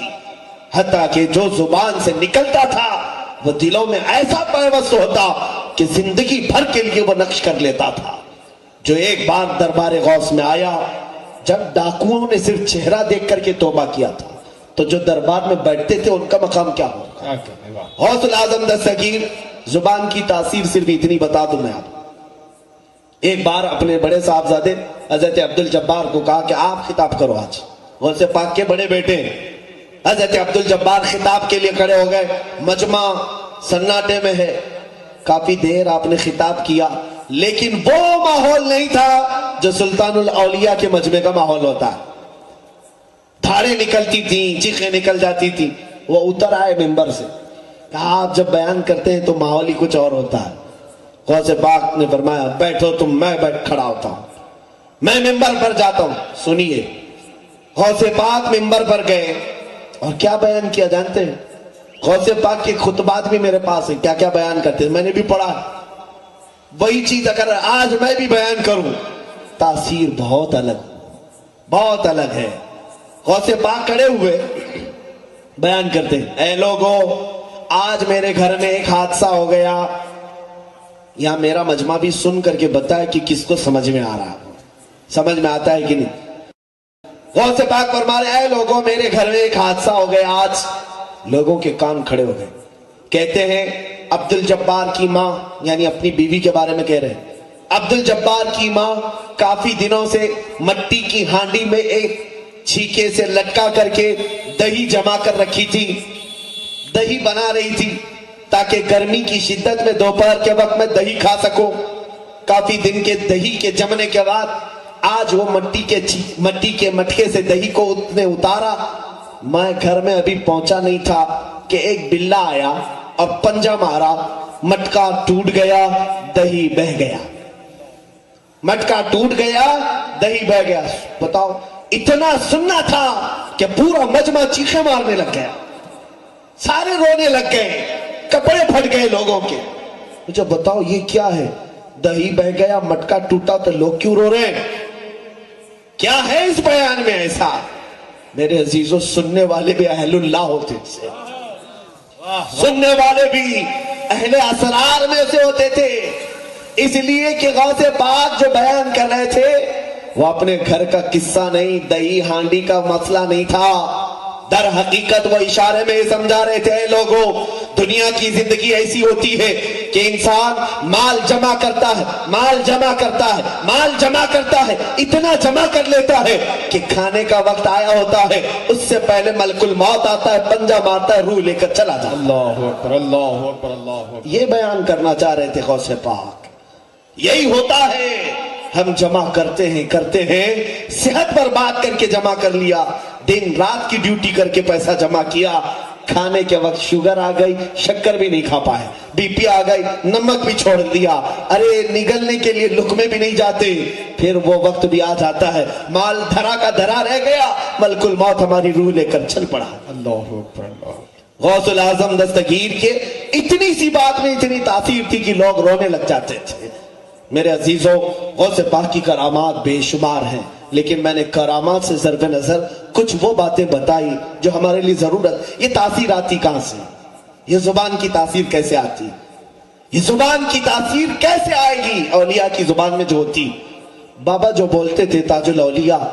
حتیٰ کہ جو زبان سے نکلتا تھا وہ دلوں میں ایسا پیوست ہوتا کہ زندگی بھر کے لیے وہ نقش کر لیتا تھا۔ جو ایک بار دربار غوث میں آیا، جب ڈاکوؤں نے صرف چہرہ دیکھ کر کے توبہ کیا تھا، تو جو دربار میں بیٹھتے تھے ان کا مقام کیا ہوگا؟ غوث العظم دستگیر زبان کی تاثیر صرف اتنی بتا دوں میں آپ۔ ایک بار اپنے بڑے صاحبزادے حضرت عبدالجبار کو کہا کہ آپ خطاب کرو آج۔ غوث پاک کے بڑے بیٹے حضرت عبدالجبار خطاب کے لیے کھڑے ہو گئے، مجمع سناٹے میں ہے، کافی دیر آپ نے خطاب کیا، لیکن وہ ماحول نہیں تھا جو سلطان الاولیاء کے مجمع کا ماحول ہوتا ہے۔ دھاڑیں نکلتی تھیں، چیخیں نکل جاتی تھیں۔ وہ اتر آئے ممبر سے، کہا آپ جب بیان کرتے ہیں تو ماحول ہی کچھ اور ہوتا ہے۔ غوث پاک نے فرمایا بیٹھو تم، میں بیٹھ کھڑا ہوتا ہوں، میں ممبر پر جاتا ہوں، سنیے۔ غوث پاک ممبر پر گئے اور کیا بیان کیا جانتے ہیں؟ غوث پاک کے خطبات بھی میرے پاس ہیں، کیا کیا بیان کرتے ہیں میں نے بھی پڑھا۔ وہی چیز اگر آج میں بھی بیان کروں، تاثیر بہت الگ ہے۔ غوث پاک کھڑے ہوئے بیان کرتے ہیں، اے لوگو آج میرے گھر میں ایک حادثہ ہو گیا، یہاں میرا مجمع بھی سن کر کے بتائے کہ کس کو سمجھ میں آ رہا، سمجھ میں آتا ہے کہ نہیں۔ غوث پاک فرما رہے اے لوگوں میرے گھر میں ایک حادثہ ہو گیا آج۔ لوگوں کے کان کھڑے ہو گئے، کہتے ہیں عبدالجبار کی ماں، یعنی اپنی بیوی کے بارے میں کہہ رہے ہیں، عبدالجبار کی ماں کافی دنوں سے مٹی کی ہانڈی میں ایک چھیکے سے لٹکا کر کے دہی جما کر رکھی تھی، دہی بنا رہی تھی تاکہ گرمی کی شدت میں دوپہر کے وقت میں دہی کھا سکو۔ کافی دن کے دہی کے جمنے کے بعد آج وہ مٹی کے مٹکے سے دہی کو نے اتارا۔ میں گھر میں ابھی پہنچا نہیں تھا کہ ایک بلا آیا اور پنجہ مارا، مٹکا ٹوٹ گیا، دہی بہ گیا، مٹکا ٹوٹ گیا، دہی بہ گیا۔ بتاؤ اتنا سننا تھا کہ پورا مجمع چیخیں مارنے لگ گیا، سارے رونے لگ گئے، کپڑے پھٹ گئے لوگوں کے۔ مجھے بتاؤ یہ کیا ہے؟ دہی بہ گیا، مٹکا ٹوٹا تو لوگ کیوں رو رہے ہیں؟ کیا ہے اس بیان میں ایسا؟ میرے عزیزوں سننے والے بھی اہل اللہ ہوتے تھے، سننے والے بھی اہل اسرار میں سے ہوتے تھے، اس لیے کہ غوث پاک جو بیان کر رہے تھے وہ اپنے گھر کا قصہ نہیں، دہی ہانڈی کا مسئلہ نہیں تھا، در حقیقت وہ اشارے میں یہ سمجھا رہے تھے لوگوں دنیا کی زندگی ایسی ہوتی ہے کہ انسان مال جمع کرتا ہے، مال جمع کرتا ہے، مال جمع کرتا ہے، اتنا جمع کر لیتا ہے کہ کھانے کا وقت آیا ہوتا ہے، اس سے پہلے ملک الموت آتا ہے، پنجہ مارتا ہے، روح لے کر چلا جاتا ہے۔ اللہ اکبر، اللہ اکبر، اللہ اکبر۔ یہ بیان کرنا چاہ رہے تھے غوث پاک۔ یہی ہوتا ہے، ہم جمع کرتے ہیں، صحت برباد کر کے جمع کر لیا، دن رات کی ڈیوٹی کر کے پیسہ جمع کیا، کھانے کے وقت شوگر آ گئی، شکر بھی نہیں کھا پائے، بی پی آ گئی، نمک بھی چھوڑ دیا، ارے نگلنے کے لیے لقمے بھی نہیں جاتے، پھر وہ وقت بھی آ جاتا ہے، مال دھرا کا دھرا رہ گیا، ملک الموت ہماری روح لے کر چل پڑا۔ اللہ اکبر، اللہ۔ غوث العظم دستگیر کے اتنی سی بات میں اتنی تاثیر تھی کہ لوگ رونے لگ جاتے تھے۔ میرے عزیزوں غوث پاک کی کرامات بے شمار ہیں، لیکن میں نے کرامات سے ضرب نظر کچھ وہ باتیں بتائی جو ہمارے لیے ضرورت۔ یہ تاثیر آتی کہاں سے؟ یہ زبان کی تاثیر کیسے آتی؟ یہ زبان کی تاثیر کیسے آئے گی؟ اولیاء کی زبان میں جو ہوتی، بابا جو بولتے تھے تاج الاولیاء،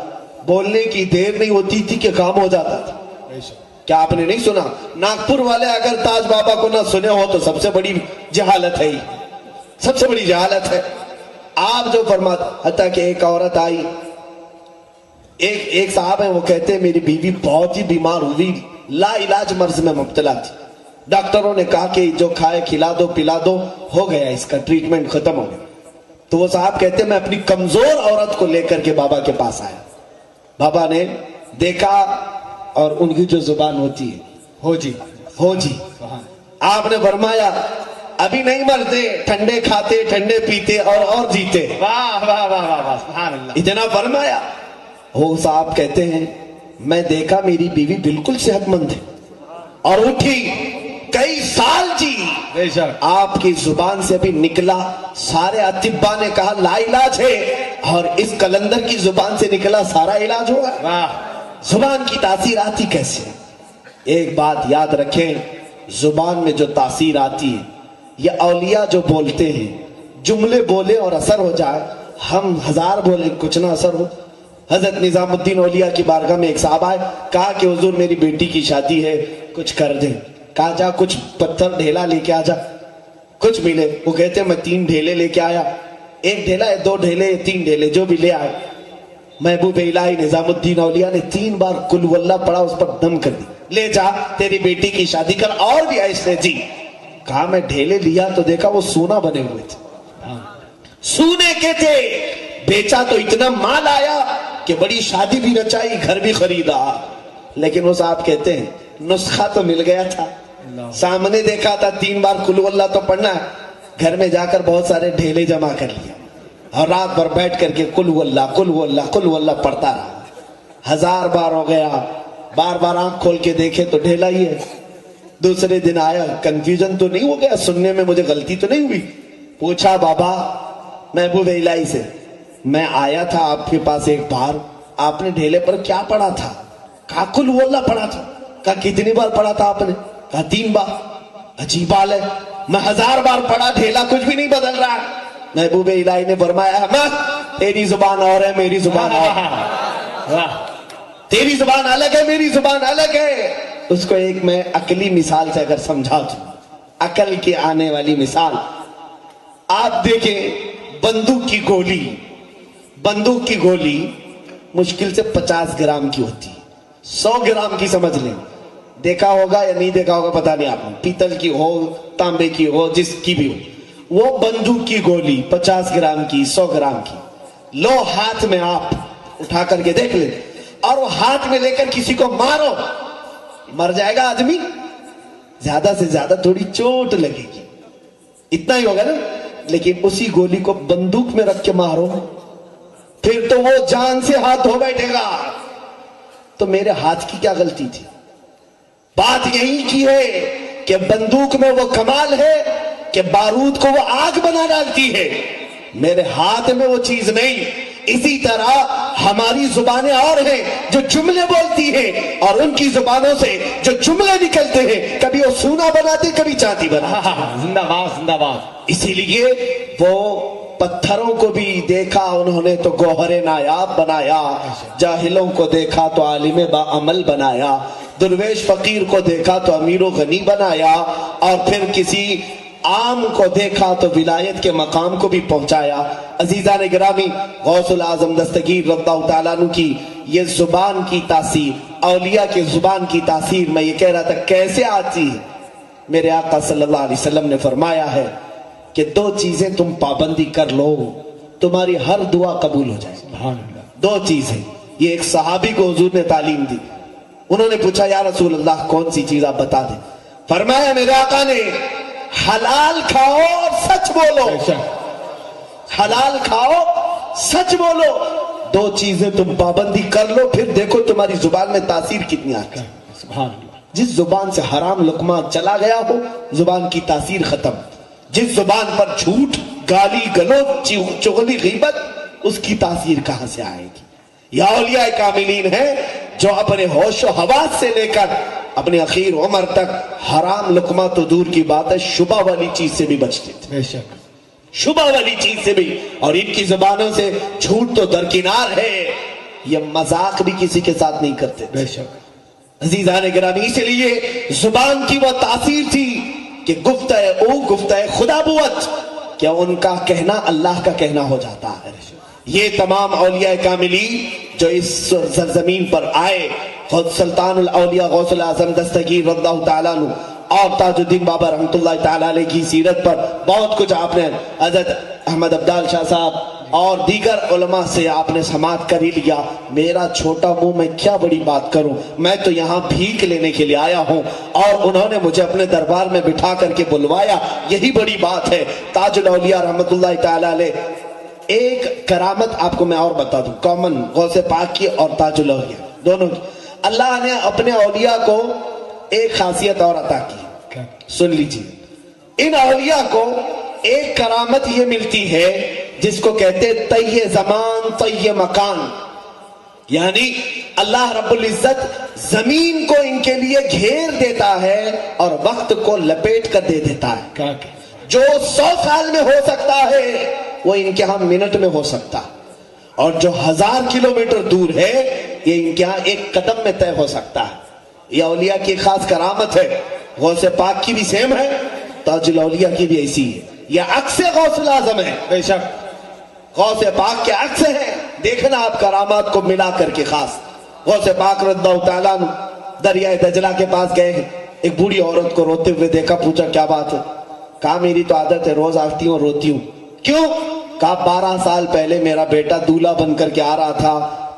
بولنے کی دیر نہیں ہوتی تھی کہ کام ہو جاتا تھا۔ کیا آپ نے نہیں سنا؟ ناگپور والے اگر تاج بابا کو نہ سنے ہو تو سب سے بڑی جہالت ہے، سب سے بڑی جہالت ہے۔ آپ جو فرماتے، حتیٰ کہ ایک عورت آئی، ایک صاحب ہیں، وہ کہتے ہیں میری بیوی بہت ہی بیمار ہوئی، لا علاج مرض میں مبتلا تھی، ڈاکٹروں نے کہا کہ جو کھائے کھلا دو پلا دو، ہو گیا اس کا ٹریٹمنٹ ختم ہو گیا۔ تو وہ صاحب کہتے ہیں میں اپنی کمزور عورت کو لے کر کے بابا کے پاس آیا، بابا نے دیکھا اور ان کی جو زبان ہوتی ہے ہو جی، آپ نے فرمایا ابھی نہیں مرتے، ٹھنڈے کھاتے، ٹھنڈے پیتے اور جیتے۔ واہ واہ واہ واہ، سبحان اللہ۔ اتنا فرمایا۔ وہ صاحب کہتے ہیں میں دیکھا میری بیوی بالکل صحت مند ہے، اور اٹھی کئی سال جی، بے شک آپ کی زبان سے بھی نکلا، سارے اطباء نے کہا لا علاج ہے، اور اس کلندر کی زبان سے نکلا سارا علاج ہوا۔ واہ زبان کی تاثیر آتی کیسے؟ ایک بات یاد رکھیں، زبان میں جو تاثیر آتی ہے، یہ اولیاء جو بولتے ہیں، جملے بولے اور اثر ہو جائے، ہم ہزار بولے کچھ نہ اثر ہو۔ حضرت نظام الدین اولیاء کی بارگاہ میں ایک صاحب آئے، کہا کہ حضور میری بیٹی کی شادی ہے، کچھ کر دیں۔ کہا جا کچھ پتھر ڈھیلا لے کے آ جا، کچھ ملے۔ وہ کہتے ہیں میں 3 ڈھیلے لے کے آیا، 1 ڈھیلا ہے، 2 ڈھیلے، 3 ڈھیلے، جو بھی لے آئے۔ محبوب الہی نظام الدین اولیاء نے 3 بار قل واللہ پڑھا، اس پر دم کر دی، لے جا تیری بیٹی کی شادی کر، اور بھی ایسے جی۔ کہا میں ڈھیلے لیا تو دیکھا وہ سونا بنے ہوئے تھے، سونے کے تھے، بیچا تو اتنا مال آیا کہ بڑی شادی بھی رچائی، گھر بھی خریدا۔ لیکن وہ صاحب کہتے ہیں نسخہ تو مل گیا تھا، سامنے دیکھا تھا 3 بار قل واللہ تو پڑھنا ہے، گھر میں جا کر بہت سارے ڈھیلے جمع کر لیا اور رات بھر بیٹھ کر کے قل واللہ قل واللہ قل واللہ پڑھتا رہا۔ 1000 بار ہو گیا، بار بار آنکھ کھول کے دیکھے تو ڈھیلا ہی ہے۔ دوسرے دن آیا، کنفیوژن تو نہیں ہو گیا، سننے میں مجھے غلطی تو نہیں ہوئی؟ پوچھا بابا محبوب الہی سے، میں آیا تھا آپ کے پاس ایک بار، آپ نے ڈھیلے پر کیا پڑھا تھا؟ کہا قل واللہ پڑھا تھا۔ کہا کتنی بار پڑھا تھا آپ نے؟ کہا 3 بار۔ عجیب حال ہے، میں 1000 بار پڑھا، ڈھیلا کچھ بھی نہیں بدل رہا۔ محبوب الہی نے فرمایا احمد تیری زبان اور ہے، میری زبان اور ہے، تیری زبان الگ ہے، میری زبان الگ ہے۔ اس کو ایک میں عقلی مثال سے اگر سمجھا دوں، عقل کی آنے والی مثال، آپ دیکھیں بندوق کی گولی مشکل سے 50 گرام کی ہوتی ہے، 100 گرام کی سمجھ لیں، دیکھا ہوگا یا نہیں دیکھا ہوگا پتہ نہیں، آپ نے پیتل کی ہو، تانبے کی ہو، جس کی بھی ہو، وہ بندوق کی گولی 50 گرام کی، 100 گرام کی، لو ہاتھ میں آپ اٹھا کر کے دیکھ لیں، اور وہ ہاتھ میں لے کر کسی کو مارو، مر جائے گا آدمی؟ زیادہ سے زیادہ تھوڑی چوٹ لگے گی، اتنا ہی ہوگا نا۔ لیکن اسی گولی کو بندوق میں رکھ کے مارو، پھر تو وہ جان سے ہاتھ ہو بیٹھے گا۔ تو میرے ہاتھ کی کیا غلطی تھی؟ بات یہی کی ہے کہ بندوق میں وہ کمال ہے کہ بارود کو وہ آگ بنا ڈالتی ہے، میرے ہاتھ میں وہ چیز نہیں۔ اسی طرح ہماری زبانیں اور ہیں جو جملے بولتی ہیں، اور ان کی زبانوں سے جو جملے نکلتے ہیں، کبھی وہ سونا بناتے، کبھی چاندی بناتے۔ زندہ باد زندہ باد۔ اسی لیے وہ پتھروں کو بھی دیکھا انہوں نے تو گوہر نایاب بنایا، جاہلوں کو دیکھا تو عالم با عمل بنایا، درویش فقیر کو دیکھا تو امیر و غنی بنایا، اور پھر کسی عام کو دیکھا تو ولایت کے مقام کو بھی پہنچایا۔ عزیزان گرامی، غوث العظم دستگیر رضی اللہ تعالیٰ عنہ کی یہ زبان کی تاثیر، اولیاء کی زبان کی تاثیر، میں یہ کہہ رہا تھا کیسے آتی ہے؟ میرے آقا صلی اللہ علیہ وسلم نے فرمایا ہے کہ 2 چیزیں تم پابندی کر لو، تمہاری ہر دعا قبول ہو جائے۔ سبحان اللہ۔ 2 چیزیں، یہ ایک صحابی کو حضور نے تعلیم دی۔ انہوں نے پوچھا یا رسول اللہ کون سی چیز آپ بتا دیں؟ فرمایا میرے آقا نے حلال کھاؤ اور سچ بولو، حلال کھاؤ سچ بولو، 2 چیزیں تم پابندی کر لو، پھر دیکھو تمہاری زبان میں تاثیر کتنی آتی ہے۔ سبحان اللہ۔ جس زبان سے حرام لقمہ چلا گیا ہو، زبان کی تاثیر ختم۔ جس زبان پر جھوٹ، گالی گلوچ، چغلی، غیبت، اس کی تاثیر کہاں سے آئے گی؟ یا اولیاء کاملین ہیں جو اپنے ہوش و حواس سے لے کر اپنے اخیر عمر تک حرام لقمہ تو دور کی بات ہے، شبہ والی چیز سے بھی بچتے تھے، بے شک شبہ والی چیز سے بھی، اور ان کی زبانوں سے جھوٹ تو درکنار ہے، یہ مذاق بھی کسی کے ساتھ نہیں کرتے تھے۔ بے شک عزیزان گرامی، اس لیے زبان کی وہ تاثیر تھی کہ گفتہ خدا بوت، کیا ان کا کہنا اللہ کا کہنا ہو جاتا ہے۔ یہ تمام اولیاء کاملین جو اس سرزمین پر آئے، خود سلطان الاولیاء غوث العظم دستگیر رضی اللہ تعالیٰ عنہ اور تاج الدین بابا رحمۃ اللہ تعالیٰ علیہ کی سیرت پر بہت کچھ آپ نے، حضرت احمد عبدال شاہ صاحب اور دیگر علماء سے آپ نے سماعت کر ہی لیا۔ میرا چھوٹا منہ میں کیا بڑی بات کروں، میں تو یہاں بھیک لینے کے لیے آیا ہوں، اور انہوں نے مجھے اپنے دربار میں بٹھا کر کے بلوایا، یہی بڑی بات ہے۔ تاج الاولیاء رحمۃ اللہ تعالیٰ علیہ، ایک کرامت آپ کو میں اور بتا دوں، کامن غوث پاک کی اور تاج الاولیاء دونوں کی، اللہ نے اپنے اولیاء کو ایک خاصیت اور عطا کی، سن لیجیے۔ ان اولیاء کو ایک کرامت یہ ملتی ہے جس کو کہتے طی زمان طی مکان، یعنی اللہ رب العزت زمین کو ان کے لیے گھیر دیتا ہے اور وقت کو لپیٹ کر دے دیتا ہے۔ جو 100 سال میں ہو سکتا ہے وہ ان کے ہاں منٹ میں ہو سکتا، اور جو 1000 کلومیٹر دور ہے یہ ان کے ہاں ایک قدم میں طے ہو سکتا ہے۔ یہ اولیاء کی خاص کرامت ہے۔ غوث پاک کی بھی سیم ہے، تاج الاولیاء کی بھی ایسی ہے۔ یہ عکس غوث الاعظم ہے، بے شک غوث پاک کے عکس ہیں۔ دیکھنا آپ کرامات کو ملا کر کے خاص۔ غوث پاک رضی اللہ تعالیٰ عنہ دریائے دجلہ کے پاس گئے ہیں، ایک بوڑھی عورت کو روتے ہوئے دیکھا، پوچھا کیا بات ہے؟ کہا میری تو عادت ہے روز آتی ہوں روتی ہوں۔ کیوں؟ کہا 12 سال پہلے میرا بیٹا دولہا بن کر کے آ رہا تھا،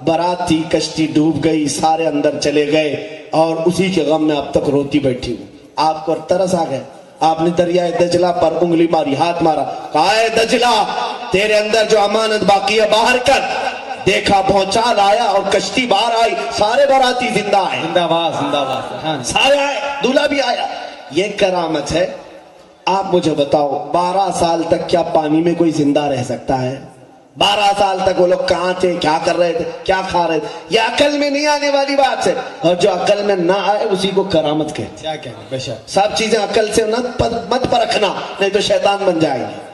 بارات تھی، کشتی ڈوب گئی، سارے اندر چلے گئے اور اسی کے غم میں اب تک روتی بیٹھی ہوں۔ آپ کو ترس آ گیا، آپ نے دریائے دجلہ پر انگلی ماری، ہاتھ مارا، کہا اے دجلہ تیرے اندر جو امانت باقی ہے باہر کر۔ دیکھا بھونچال آیا اور کشتی باہر آئی، سارے باراتی زندہ آئے، زندہ باد زندہ باد، سارے آئے، دولہا بھی آیا۔ یہ کرامت ہے۔ آپ مجھے بتاؤ 12 سال تک کیا پانی میں کوئی زندہ رہ سکتا ہے؟ 12 سال تک وہ لوگ کہاں تھے، کیا کر رہے تھے، کیا کھا رہے تھے؟ یہ عقل میں نہیں آنے والی بات ہے، اور جو عقل میں نہ آئے اسی کو کرامت کہتے ہیں۔ کیا کہنا، بے شک سب چیزیں عقل سے مت پرکھنا، نہیں تو شیطان بن جائیں گے۔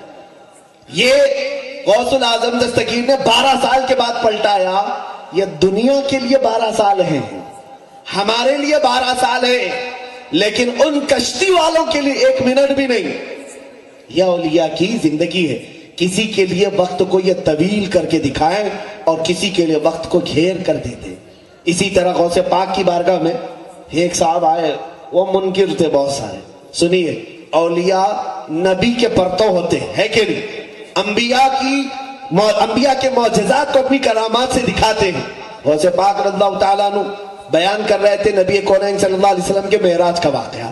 یہ غوث الاعظم دستگیر نے 12 سال کے بعد پلٹایا۔ یہ دنیا کے لیے 12 سال ہیں، ہمارے لیے 12 سال ہیں، لیکن ان کشتی والوں کے لیے 1 منٹ بھی نہیں۔ یہ اولیاء کی زندگی ہے۔ کسی کے لیے وقت کو یہ طویل کر کے دکھائیں اور کسی کے لیے وقت کو گھیر کر دے دیں۔ اسی طرح غوث پاک کی بارگاہ میں ایک صاحب آئے، وہ منکر تھے بہت سارے۔ سنیے، اولیاء نبی کے پرتو ہوتے ہیں کہ نہیں؟ انبیاء کے معجزات کو اپنی کرامات سے دکھاتے ہیں۔ غوث پاک رضی اللہ تعالیٰ عنہ بیان کر رہے تھے نبی کونین صلی اللہ علیہ وسلم کے معراج کا واقعہ،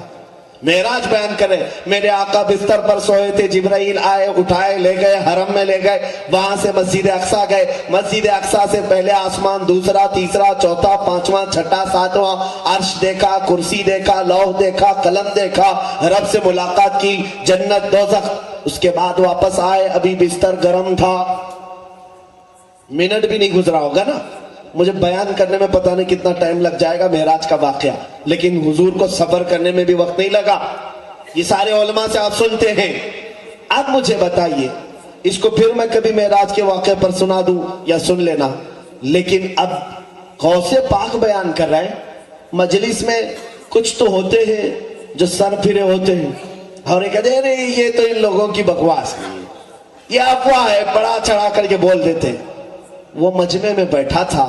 معراج بیان کرے۔ میرے آقا بستر پر سوئے تھے، جبرائیل آئے، اٹھائے، لے گئے، حرم میں لے گئے، وہاں سے مسجد اقصیٰ گئے، مسجد اقصیٰ سے پہلے آسمان، دوسرا، تیسرا، چوتھا، پانچواں، چھٹا، ساتواں، عرش دیکھا، کرسی دیکھا، لوح دیکھا، قلم دیکھا، رب سے ملاقات کی، جنت، دوزخ۔ اس کے بعد واپس آئے، ابھی بستر گرم تھا، منٹ بھی نہیں گزرا ہوگا نا۔ مجھے بیان کرنے میں پتہ نہیں کتنا ٹائم لگ جائے گا معراج کا واقعہ، لیکن حضور کو صبر کرنے میں بھی وقت نہیں لگا۔ یہ سارے علماء سے آپ سنتے ہیں۔ اب مجھے بتائیے، اس کو پھر میں کبھی معراج کے واقعے پر سنا دوں یا سن لینا، لیکن اب غوث پاک بیان کر رہے ہیں۔ مجلس میں کچھ تو ہوتے ہیں جو سر پھرے ہوتے ہیں اور یہ کہتے ہیں یہ تو ان لوگوں کی بکواس ہے، یہ افواہ ہے، بڑا چڑھا کر کے بول دیتے ہیں۔ وہ مجمع میں بیٹھا تھا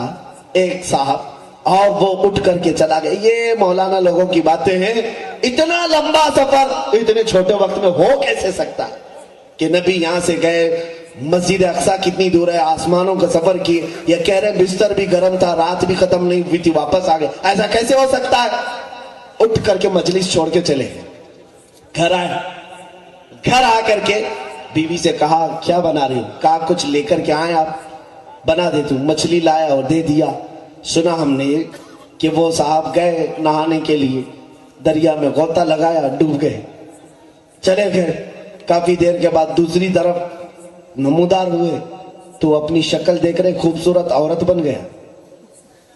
ایک صاحب اور وہ اٹھ کر کے چلا گیا۔ یہ مولانا لوگوں کی باتیں ہیں، اتنا لمبا سفر اتنے چھوٹے وقت میں ہو کیسے سکتا ہے کہ نبی یہاں سے گئے، مسجد اقصیٰ کتنی دور ہے، آسمانوں کا سفر کیے، یہ کہہ رہے بستر بھی گرم تھا، رات بھی ختم نہیں ہوئی تھی، واپس آ گئے، ایسا کیسے ہو سکتا ہے؟ اٹھ کر کے مجلس چھوڑ کے چلے گئے، گھر آئے، گھر آ کر کے بیوی سے کہا کیا بنا رہی ہوں؟ کہا کچھ لے کر کے آئے آپ، بنا دیتی ہوں۔ مچھلی لایا اور دے دیا۔ سنا ہم نے کہ وہ صاحب گئے نہانے کے لیے، دریا میں غوطہ لگایا، ڈوب گئے، چلے گئے۔ کافی دیر کے بعد دوسری طرف نمودار ہوئے تو اپنی شکل دیکھ رہے، خوبصورت عورت بن گیا،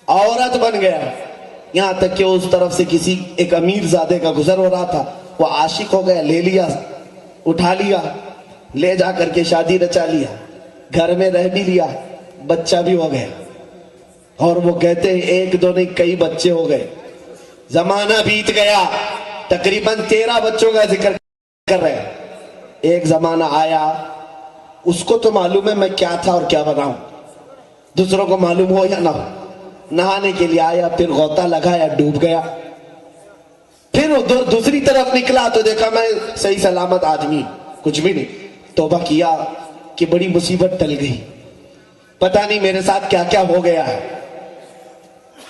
عورت بن گیا۔ یہاں تک کہ اس طرف سے کسی ایک امیر زادے کا گزر ہو رہا تھا، وہ عاشق ہو گیا، لے لیا، اٹھا لیا، لے جا کر کے شادی رچا لیا، گھر میں رہ بھی لیا، بچہ بھی ہو گیا۔ اور وہ کہتے ہیں 1 2 نہیں کئی بچے ہو گئے۔ زمانہ بیت گیا، تقریباً 13 بچوں کا ذکر کر رہے ہیں۔ ایک زمانہ آیا، اس کو تو معلوم ہے میں کیا تھا اور کیا بناؤں، دوسروں کو معلوم ہو یا نہ ہو۔ نہانے کے لیے آیا، پھر غوطہ لگایا، ڈوب گیا۔ پھر دوسری طرف نکلا تو دیکھا میں صحیح سلامت آدمی، کچھ بھی نہیں۔ توبہ کیا کہ بڑی مصیبت ٹل گئی، پتہ نہیں میرے ساتھ کیا کیا ہو گیا ہے۔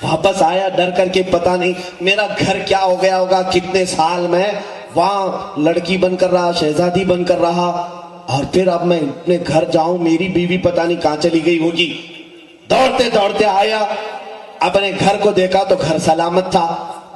واپس آیا ڈر کر کے، پتہ نہیں میرا گھر کیا ہو گیا ہوگا، کتنے سال میں وہاں لڑکی بن کر رہا، شہزادی بن کر رہا، اور پھر اب میں اپنے گھر جاؤں، میری بیوی پتہ نہیں کہاں چلی گئی ہوگی۔ دوڑتے دوڑتے آیا، اپنے گھر کو دیکھا تو گھر سلامت تھا،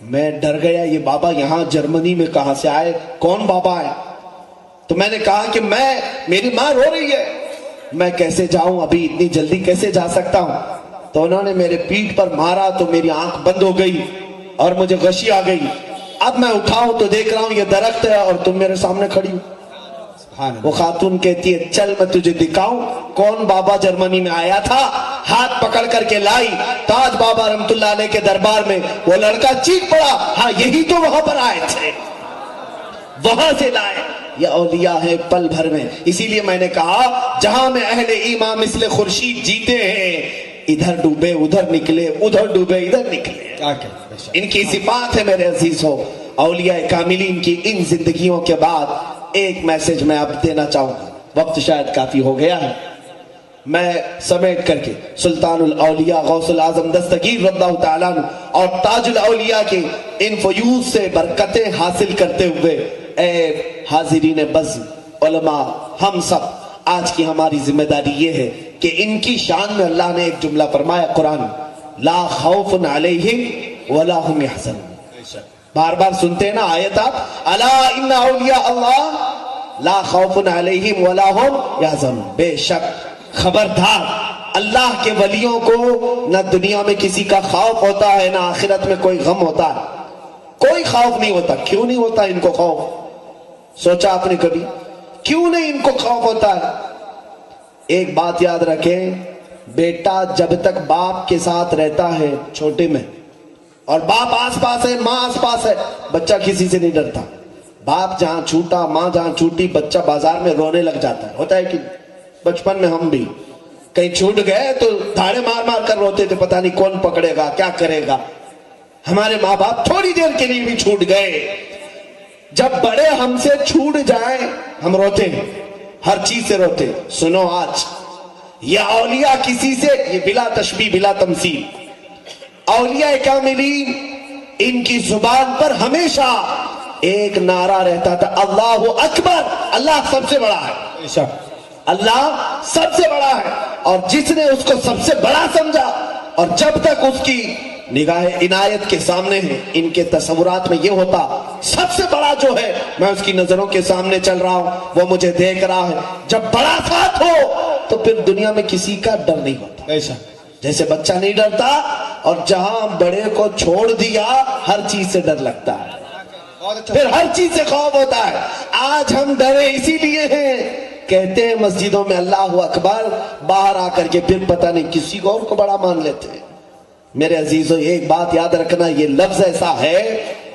میں ڈر گیا یہ بابا یہاں جرمنی میں کہاں سے آئے, کون بابا ہے؟ تو میں نے کہا کہ میری ماں رو رہی ہے, میں کیسے جاؤں, ابھی اتنی جلدی کیسے جا سکتا ہوں؟ تو انہوں نے میرے پیٹھ پر مارا تو میری آنکھ بند ہو گئی اور مجھے غشی آ گئی. اب میں اٹھاؤں تو دیکھ رہا ہوں یہ درخت ہے اور تم میرے سامنے کھڑی ہو. وہ خاتون کہتی ہے چل میں تجھے دکھاؤں کون بابا جرمنی میں آیا تھا. ہاتھ پکڑ کر کے لائی تاج بابا رحمت اللہ علیہ کے دربار میں. وہ لڑکا چیخ پڑا, ہاں یہی تو وہاں پر آئے تھے, وہاں سے لائے. یہ اولیاء ہے پل بھر میں. اسی لیے میں نے کہا جہاں میں اہل ایمان مثل خورشید جیتے ہیں, ادھر ڈوبے ادھر نکلے, ادھر ڈوبے ادھر نکلے. ان کی صفات ہے میرے عزیزوں. اولیاء کاملین کی ان زندگیوں کے بعد ایک میسج میں اب دینا چاہوں گا, وقت شاید کافی ہو گیا ہے. میں سمیٹ کر کے سلطان الاولیاء غوث العظم دستگیر رضی اللہ تعالیٰ عنہ اور تاج الاولیاء کے ان فیوز سے برکتیں حاصل کرتے ہوئے, اے حاضرین بزم, علماء, ہم سب آج کی ہماری ذمہ داری یہ ہے کہ ان کی شان میں اللہ نے ایک جملہ فرمایا قرآن, لا خوف علیہم ولا هم يحزنون. بار بار سنتے ہیں نا آیت آپ, الا ان اولیاء اللہ لا خوف علیہم ولا هم يحزنون. بے شک خبردار, اللہ کے ولیوں کو نہ دنیا میں کسی کا خوف ہوتا ہے نہ آخرت میں کوئی غم ہوتا ہے. کوئی خوف نہیں ہوتا. کیوں نہیں ہوتا ان کو خوف؟ سوچا آپ نے کبھی کیوں نہیں ان کو خوف ہوتا ہے؟ ایک بات یاد رکھیں, بیٹا جب تک باپ کے ساتھ رہتا ہے چھوٹے میں, اور باپ آس پاس ہے, ماں آس پاس ہے, بچہ کسی سے نہیں ڈرتا. باپ جہاں چھوٹا, ماں جہاں چھوٹی, بچہ بازار میں رونے لگ جاتا ہے. ہوتا ہے کہ بچپن میں ہم بھی کہیں چھوٹ گئے تو دھاڑے مار مار کر روتے تھے, پتہ نہیں کون پکڑے گا, کیا کرے گا. ہمارے ماں باپ تھوڑی دیر کے لیے بھی چھوٹ گئے, جب بڑے ہم سے چھوٹ جائیں ہم روتے ہیں, ہر چیز سے روتے. سنو آج یہ اولیاء کسی سے, یہ بلا تشبیہ بلا تمثیل, اولیاء کاملین ان کی زبان پر ہمیشہ ایک نعرہ رہتا تھا, اللہ اکبر, اللہ سب سے بڑا ہے, اللہ سب سے بڑا ہے. اور جس نے اس کو سب سے بڑا سمجھا اور جب تک اس کی نگاہ عنایت کے سامنے ہے, ان کے تصورات میں یہ ہوتا سب سے بڑا جو ہے میں اس کی نظروں کے سامنے چل رہا ہوں, وہ مجھے دیکھ رہا ہے. جب بڑا ساتھ ہو تو پھر دنیا میں کسی کا ڈر نہیں ہوتا. جیسے بچہ نہیں ڈرتا اور جہاں بڑے کو چھوڑ دیا ہر چیز سے ڈر لگتا ہے, پھر ہر چیز سے خوف ہوتا ہے. آج ہم ڈرے اسی لیے ہیں, کہتے ہیں مسجدوں میں اللہ اکبر, باہر آ کر کے پھر پتہ نہیں کسی کو اور کو بڑا مان لیتے ہیں. میرے عزیزوں ایک بات یاد رکھنا, یہ لفظ ایسا ہے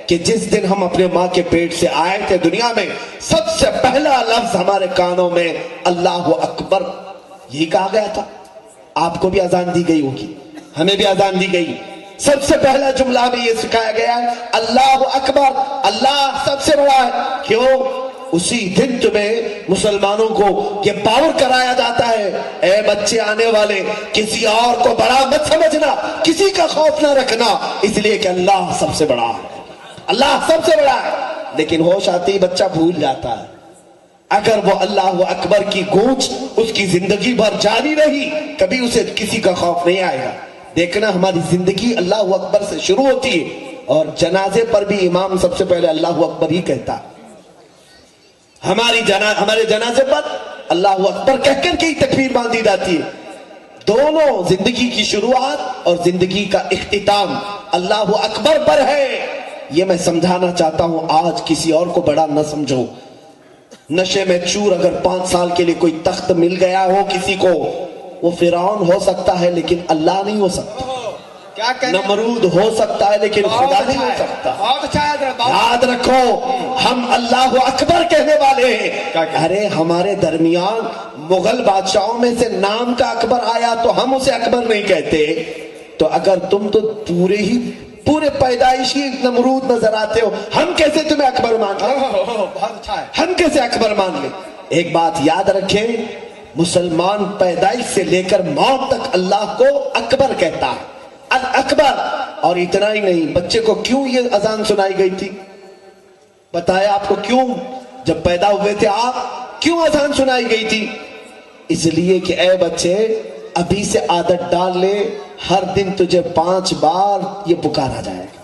کہ جس دن ہم اپنے ماں کے پیٹ سے آئے تھے دنیا میں, سب سے پہلا لفظ ہمارے کانوں میں اللہ اکبر یہی کہا گیا تھا. آپ کو بھی اذان دی گئی ہوگی, ہمیں بھی اذان دی گئی. سب سے پہلا جملہ بھی یہ سکھایا گیا ہے اللہ اکبر, اللہ سب سے بڑا ہے. کیوں؟ اسی دن تمہیں مسلمانوں کو یہ باور کرایا جاتا ہے, اے بچے آنے والے کسی اور کو بڑا مت سمجھنا, کسی کا خوف نہ رکھنا, اس لیے کہ اللہ سب سے بڑا ہے, اللہ سب سے بڑا ہے. لیکن ہوش آتے ہی بچہ بھول جاتا ہے. اگر وہ اللہ اکبر کی گونج اس کی زندگی بھر جاری رہی, کبھی اسے کسی کا خوف نہیں آئے گا. دیکھنا ہماری زندگی اللہ اکبر سے شروع ہوتی ہے, اور جنازے پر بھی امام سب سے پہلے اللہ اکبر ہی کہتا ہے. ہمارے جنازے پر اللہ اکبر کہہ کر کے ہی تکبیر باندھی جاتی ہے. دونوں زندگی کی شروعات اور زندگی کا اختتام اللہ اکبر پر ہے. یہ میں سمجھانا چاہتا ہوں, آج کسی اور کو بڑا نہ سمجھو. نشے میں چور اگر 5 سال کے لیے کوئی تخت مل گیا ہو کسی کو, وہ فرعون ہو سکتا ہے لیکن اللہ نہیں ہو سکتا. نمرود ہو سکتا ہے لیکن خدا نہیں ہو سکتا. یاد رکھو ہم اللہ اکبر کہنے والے ہیں. ارے ہمارے درمیان مغل بادشاہوں میں سے نام کا اکبر آیا تو ہم اسے اکبر نہیں کہتے. تو اگر تم تو پورے پیدائشی نمرود نظر آتے ہو, ہم کیسے تمہیں اکبر مان لیں؟ ہم کیسے اکبر مان لیں؟ ایک بات یاد رکھیں, مسلمان پیدائش سے لے کر موت تک اللہ کو اکبر کہتا ہے, اکبر. اور اتنا ہی نہیں, بچے کو کیوں یہ اذان سنائی گئی تھی؟ بتایا آپ کو کیوں؟ جب پیدا ہوئے تھے آپ کیوں اذان سنائی گئی تھی؟ اس لیے کہ اے بچے ابھی سے عادت ڈال لے, ہر دن تجھے 5 بار یہ پکارا جائے گا.